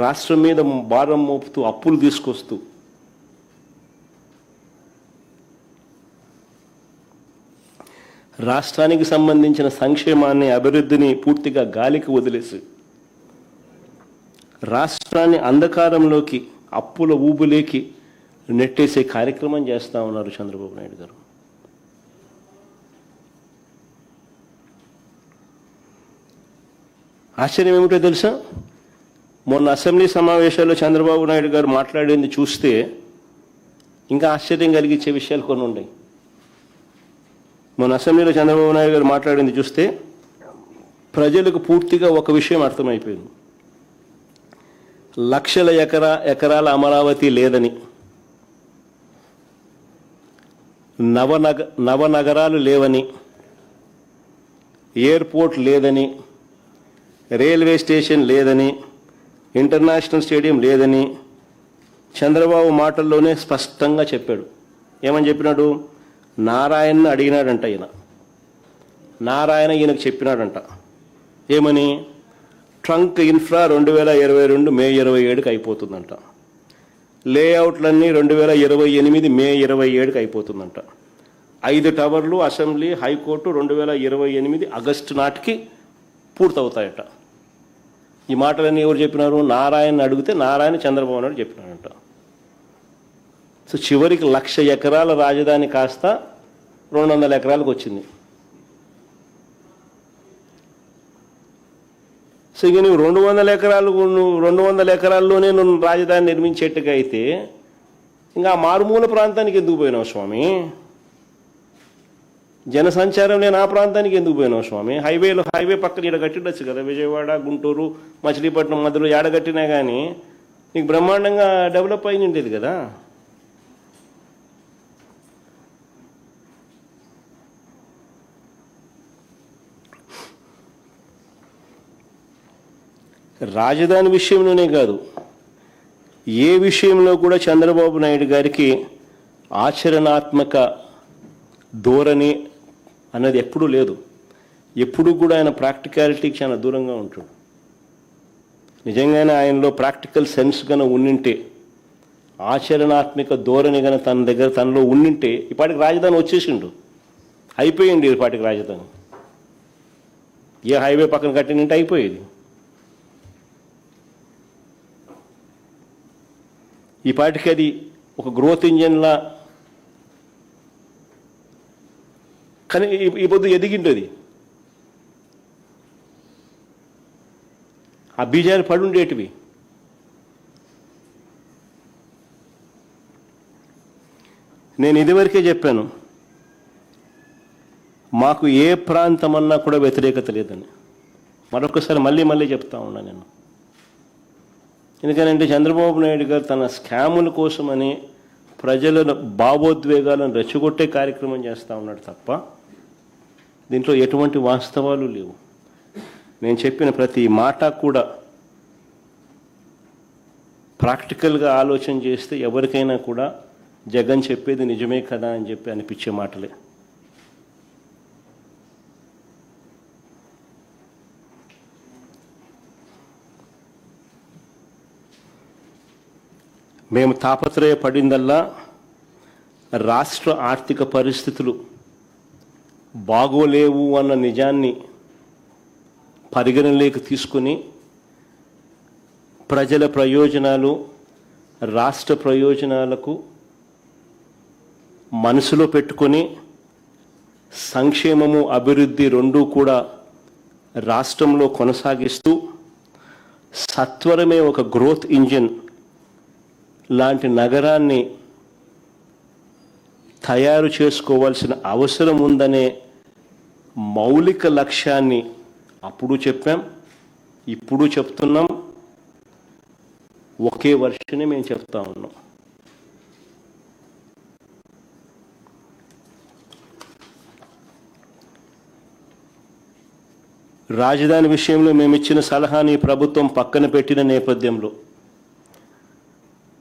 [SPEAKER 1] రాష్ట్రం మీద భారం మోపుతూ, అప్పులు తీసుకొస్తూ, రాష్ట్రానికి సంబంధించిన సంక్షేమాన్ని, అభివృద్ధిని పూర్తిగా గాలికి వదిలేసి రాష్ట్రాన్ని అంధకారంలోకి, అప్పుల ఊబులేకి నెట్టేసే కార్యక్రమం చేస్తూ ఉన్నారు చంద్రబాబు నాయుడు గారు. ఆశ్చర్యం ఏమిటో తెలుసా, మొన్న అసెంబ్లీ సమావేశాల్లో చంద్రబాబు నాయుడు గారు మాట్లాడింది చూస్తే ఇంకా ఆశ్చర్యం కలిగించే విషయాలు కొన్ని ఉన్నాయి. మొన్న అసెంబ్లీలో చంద్రబాబు నాయుడు గారు మాట్లాడింది చూస్తే ప్రజలకు పూర్తిగా ఒక విషయం అర్థమైపోయింది. లక్షల ఎకరాల అమరావతి లేదని, నవనగరాలు లేవని, ఎయిర్పోర్ట్ లేదని, రైల్వే స్టేషన్ లేదని, ఇంటర్నేషనల్ స్టేడియం లేదని చంద్రబాబు మాటల్లోనే స్పష్టంగా చెప్పాడు. ఏమని చెప్పినాడు? నారాయణను అడిగినాడంట ఈయన. నారాయణ ఈయనకు చెప్పినాడంట. ఏమని? ట్రంక్ ఇన్ఫ్రా 2022 మే 27కి అయిపోతుందంట. లేఅవుట్లన్నీ 2028 మే 27కి అయిపోతుందంట. 5 టవర్లు, అసెంబ్లీ, హైకోర్టు 2028 ఆగస్టు నాటికి పూర్తవుతాయట. ఈ మాటలన్నీ ఎవరు చెప్పినారు? నారాయణ అడిగితే నారాయణ చంద్రబాబు నాయుడు చెప్పినాడంట. సో చివరికి 1,00,000 ఎకరాల రాజధాని కాస్త 200 ఎకరాలకు వచ్చింది. సో ఇక నువ్వు 200 ఎకరాల్లోనే నువ్వు రాజధాని నిర్మించేట్టుగా అయితే ఇంకా మారుమూల ప్రాంతానికి ఎందుకు పోయినావు స్వామి? జనసంచారం లేని ఆ ప్రాంతానికి ఎందుకు పోయినావు స్వామి? హైవే పక్కన ఈడ కట్టిడొచ్చు కదా, విజయవాడ, గుంటూరు, మచిలీపట్నం మధ్యలో ఏడగట్టినా కానీ నీకు బ్రహ్మాండంగా డెవలప్ అయి ఉండేది కదా. రాజధాని విషయంలోనే కాదు, ఏ విషయంలో కూడా చంద్రబాబు నాయుడు గారికి ఆచరణాత్మక ధోరణి అన్నది ఎప్పుడూ లేదు. ఎప్పుడు కూడా ఆయన ప్రాక్టికాలిటీకి చాలా దూరంగా ఉంటాడు. నిజంగానే ఆయనలో ప్రాక్టికల్ సెన్స్ కన ఉండింటే, ఆచరణాత్మక ధోరణి కన తనలో ఉండింటే ఇప్పటికి రాజధాని వచ్చేసిండు, అయిపోయింది ఇప్పటికి రాజధాని. ఏ హైవే పక్కన కట్టినంటే అయిపోయేది. ఈ పాటికి అది ఒక గ్రోత్ ఇంజన్లా కానీ ఈ పొద్దు ఎదిగింటది. ఆ బీజాలు పడుండేటివి. నేను ఇదివరకే చెప్పాను, మాకు ఏ ప్రాంతం అన్నా కూడా వ్యతిరేకత లేదని. మరొకసారి మళ్ళీ చెప్తా ఉన్నా నేను. ఎందుకనంటే చంద్రబాబు నాయుడు గారు తన స్కాముల కోసమని ప్రజల భావోద్వేగాలను రెచ్చగొట్టే కార్యక్రమం చేస్తూ ఉన్నాడు తప్ప దీంట్లో ఎటువంటి వాస్తవాలు లేవు. నేను చెప్పిన ప్రతి మాట కూడా ప్రాక్టికల్గా ఆలోచన చేస్తే ఎవరికైనా కూడా జగన్ చెప్పేది నిజమే కదా అని చెప్పి అనిపించే మాటలే. మేము తాపత్రయపడిందల్లా రాష్ట్ర ఆర్థిక పరిస్థితులు బాగోలేవు అన్న నిజాన్ని పరిగణలోకి తీసుకుని ప్రజల ప్రయోజనాలు, రాష్ట్ర ప్రయోజనాలకు మనసులో పెట్టుకొని సంక్షేమము, అభివృద్ధి రెండూ కూడా రాష్ట్రంలో కొనసాగిస్తూ సత్వరమే ఒక గ్రోత్ ఇంజిన్ లాంటి నగరాన్ని తయారు చేసుకోవాల్సిన అవసరం ఉందనే మౌలిక లక్ష్యాన్ని అప్పుడు చెప్పాం, ఇప్పుడు చెప్తున్నాం. ఒకే వర్షనే మేము చెప్తా ఉన్నాం. రాజధాని విషయంలో మేము ఇచ్చిన సలహాని ప్రభుత్వం పక్కన పెట్టిన నేపథ్యంలో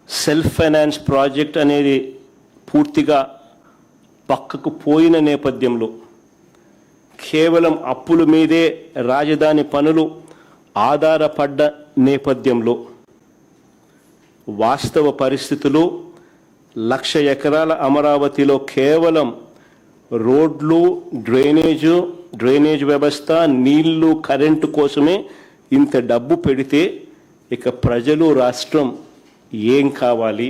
[SPEAKER 1] సెల్ఫ్ ఫైనాన్స్ ప్రాజెక్ట్ అనేది పూర్తిగా పక్కకు పోయిన నేపథ్యంలో కేవలం అప్పుల మీదే రాజధాని పనులు ఆధారపడ్డ నేపథ్యంలో వాస్తవ పరిస్థితులు 1,00,000 ఎకరాల అమరావతిలో కేవలం రోడ్లు, డ్రైనేజ్ వ్యవస్థ, నీళ్లు, కరెంటు కోసమే ఇంత డబ్బు పెడితే ఇక ప్రజలు, రాష్ట్రం ఏం కావాలి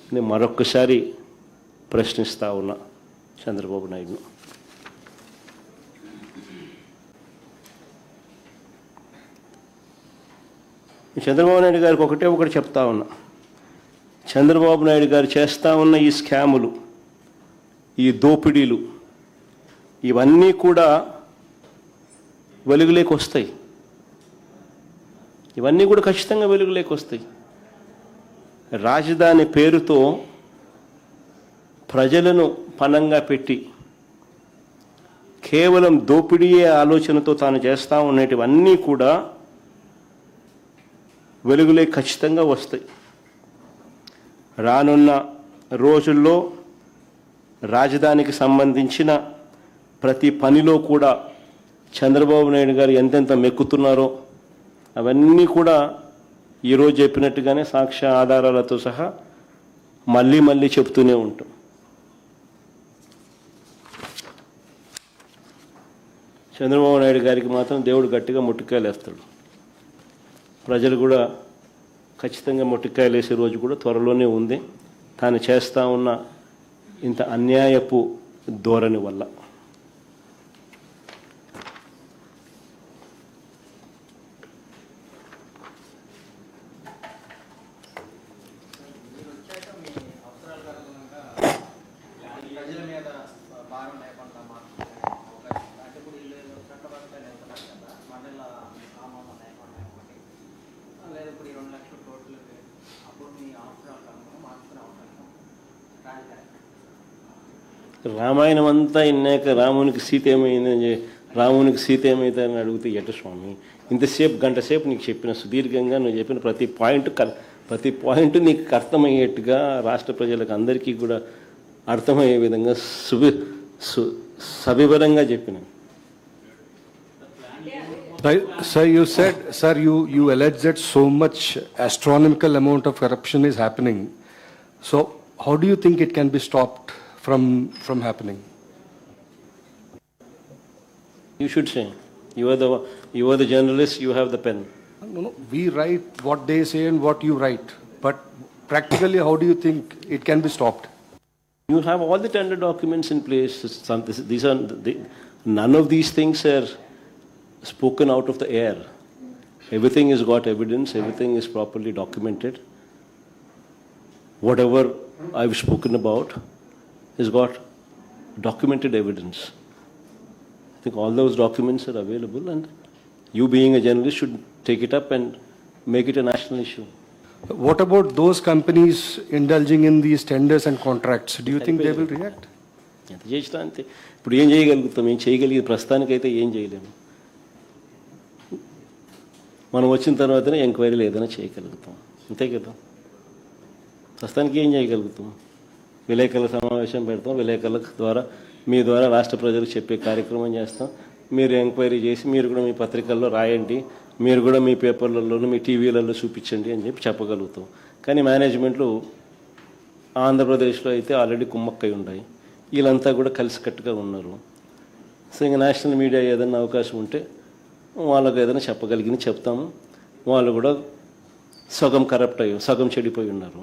[SPEAKER 1] అని మరొక్కసారి ప్రశ్నిస్తా ఉన్నా చంద్రబాబు నాయుడును. చంద్రబాబు నాయుడు గారికి ఒకటి చెప్తా ఉన్నా. చంద్రబాబు నాయుడు గారు చేస్తూ ఉన్న ఈ స్కాములు, ఈ దోపిడీలు ఇవన్నీ కూడా వెలుగులోకి వస్తాయి. ఇవన్నీ కూడా ఖచ్చితంగా వెలుగులోకి వస్తాయి. రాజధాని పేరుతో ప్రజలను పణంగా పెట్టి కేవలం దోపిడీయే ఆలోచనతో తాను చేస్తూ ఉన్నటివన్నీ కూడా వెలుగులే ఖచ్చితంగా వస్తాయి. రానున్న రోజుల్లో రాజధానికి సంబంధించిన ప్రతి పనిలో కూడా చంద్రబాబు నాయుడు గారు ఎంతెంత మెక్కుతున్నారో అవన్నీ కూడా ఈరోజు చెప్పినట్టుగానే సాక్ష్య ఆధారాలతో సహా మళ్ళీ చెప్తూనే ఉంటాం. చంద్రబాబు నాయుడు గారికి మాత్రం దేవుడు గట్టిగా ముట్టికాయలు వేస్తాడు. ప్రజలు కూడా ఖచ్చితంగా ముట్టికాయలు వేసే రోజు కూడా త్వరలోనే ఉంది. తాను చేస్తూ ఉన్న ఇంత అన్యాయపు ధోరణి వల్ల. రామాయణం అంతా ఇన్నాక రామునికి సీత ఏమైందని అడిగితే ఎట స్వామి, ఇంతసేపు గంట సేపు నీకు చెప్పిన సుదీర్ఘంగా నువ్వు చెప్పిన ప్రతి పాయింట్ నీకు అర్థమయ్యేట్టుగా రాష్ట్ర ప్రజలకు అందరికీ కూడా అర్థమయ్యే విధంగా సవివరంగా చెప్పిన.
[SPEAKER 2] Sir, you said, sir, you alleged that so much astronomical amount of corruption is happening. So, how do you think it can be stopped from happening?
[SPEAKER 1] You should say. You are the journalist. You have the pen.
[SPEAKER 2] No, we write what they say and what you write. But practically, how do you think it can be stopped?
[SPEAKER 1] You have all the tender documents in place. None of these things are spoken out of the air. Everything has got evidence. Everything is properly documented. Whatever I've spoken about has got documented evidence. I think all those documents are available, and you being a journalist should take it up and make it a national issue.
[SPEAKER 2] What about those companies indulging in these tenders and contracts? Do you think they will react?
[SPEAKER 1] ఎంత చేసినా అంతే. ఇప్పుడు ఏం చేయగలుగుతాం? ఏం చేయగలిగే ప్రస్తుతానికైతే ఏం చేయలేము. మనం వచ్చిన తర్వాతనే ఎంక్వైరీలు ఏదైనా చేయగలుగుతాం, అంతే కదా. ప్రస్తుతానికి ఏం చేయగలుగుతాం? విలేకరుల సమావేశం పెడతాం, విలేకరుల ద్వారా మీ ద్వారా రాష్ట్ర ప్రజలకు చెప్పే కార్యక్రమం చేస్తాం. మీరు ఎంక్వైరీ చేసి మీరు కూడా మీ పత్రికల్లో రాయండి, మీరు కూడా మీ పేపర్లలోనూ మీ టీవీలలో చూపించండి అని చెప్పగలుగుతాం. కానీ మేనేజ్మెంట్లు ఆంధ్రప్రదేశ్లో అయితే ఆల్రెడీ కుమ్మక్కై ఉన్నాయి. వీళ్ళంతా కూడా కలిసికట్టుగా ఉన్నారు. సో ఇంకా నేషనల్ మీడియా ఏదైనా అవకాశం ఉంటే వాళ్ళకు ఏదైనా చెప్పగలిగింది చెప్తాము. వాళ్ళు కూడా సగం కరప్ట్ అయ్యి సగం చెడిపోయి ఉన్నారు.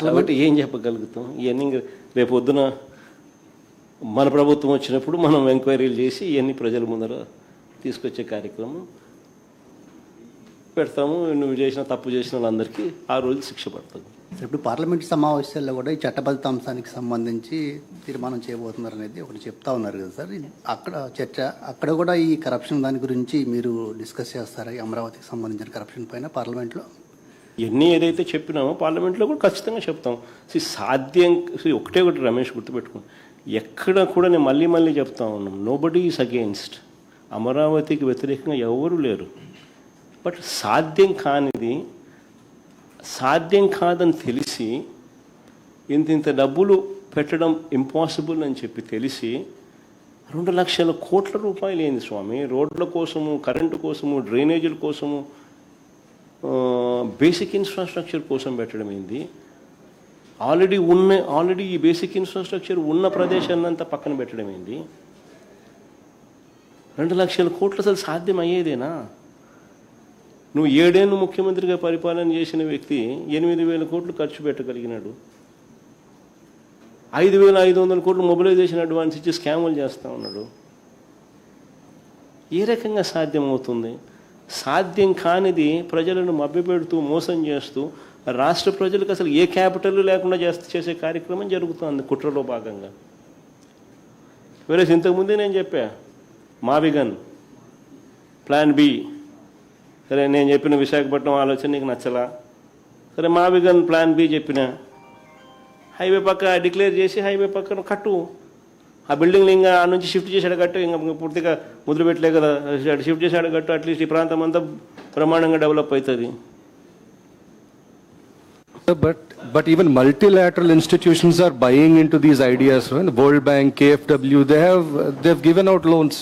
[SPEAKER 1] కాబట్టి ఏం చెప్పగలుగుతాం? ఇవన్నీ రేపు పొద్దున మన ప్రభుత్వం వచ్చినప్పుడు మనం ఎంక్వైరీలు చేసి ఇవన్నీ ప్రజల ముందర తీసుకొచ్చే కార్యక్రమం పెడతాము. నువ్వు తప్పు చేసిన వాళ్ళందరికీ ఆ రోజు శిక్ష పడుతుంది.
[SPEAKER 3] ఇప్పుడు పార్లమెంట్ సమావేశాల్లో కూడా ఈ చట్టబద్ధ అంశానికి సంబంధించి తీర్మానం చేయబోతున్నారు అనేది ఒకటి చెప్తా ఉన్నారు కదా సార్. అక్కడ చర్చ, అక్కడ కూడా ఈ కరప్షన్ దాని గురించి మీరు డిస్కస్ చేస్తారా? ఈ అమరావతికి సంబంధించిన కరప్షన్ పైన పార్లమెంట్లో
[SPEAKER 1] ఇవన్నీ ఏదైతే చెప్పినామో పార్లమెంట్లో కూడా ఖచ్చితంగా చెప్తాం. సాధ్యం ఒకటే రమేష్ గుర్తుపెట్టుకోండి, ఎక్కడ కూడా నేను మళ్ళీ చెప్తా ఉన్నాం, నోబడీ ఈజ్ అగెయిన్స్ట్. అమరావతికి వ్యతిరేకంగా ఎవరు లేరు. బట్ సాధ్యం కాదని తెలిసి ఇంత డబ్బులు పెట్టడం ఇంపాసిబుల్ అని చెప్పి తెలిసి 2 లక్షల కోట్ల రూపాయలు ఏంది స్వామి? రోడ్ల కోసము, కరెంటు కోసము, డ్రైనేజీల కోసము, బేసిక్ ఇన్ఫ్రాస్ట్రక్చర్ కోసం పెట్టడం ఏంది? ఆల్రెడీ ఈ బేసిక్ ఇన్ఫ్రాస్ట్రక్చర్ ఉన్న ప్రదేశాన్ని అంతా పక్కన పెట్టడం ఏంది? 2 లక్షల కోట్లు అసలు సాధ్యం అయ్యేదేనా? నువ్వు 7 ఏళ్ళు ముఖ్యమంత్రిగా పరిపాలన చేసిన వ్యక్తి 8,000 కోట్లు ఖర్చు పెట్టగలిగినాడు. 5,500 కోట్లు మొబిలైజేషన్ అడ్వాన్స్ ఇచ్చి స్కాములు చేస్తూ ఉన్నాడు. ఏ రకంగా సాధ్యమవుతుంది? సాధ్యం కానిది ప్రజలను మభ్యపెడుతూ మోసం చేస్తూ రాష్ట్ర ప్రజలకు అసలు ఏ క్యాపిటల్ లేకుండా చేసే కార్యక్రమం జరుగుతుంది కుట్రలో భాగంగా. వేరే ఇంతకుముందే నేను చెప్పా, మావిగన్ ప్లాన్ బి. సరే, నేను చెప్పిన విశాఖపట్నం ఆలోచన నీకు నచ్చలా, సరే మావిగన్ ప్లాన్ బి చెప్పిన. హైవే పక్క డిక్లేర్ చేసి హైవే పక్కన కట్టు. ఆ బిల్డింగ్లు ఇంకా ఆ నుంచి షిఫ్ట్ చేసాడు కట్టు, ఇంకా పూర్తిగా మొదలుపెట్టలే కదా, షిఫ్ట్ చేసాడు కట్టు. అట్లీస్ట్ ఈ ప్రాంతం అంతా బ్రహ్మాండంగా డెవలప్ అవుతుంది.
[SPEAKER 2] But even multilateral institutions are buying into these ideas. The World Bank, KfW, they've given out loans.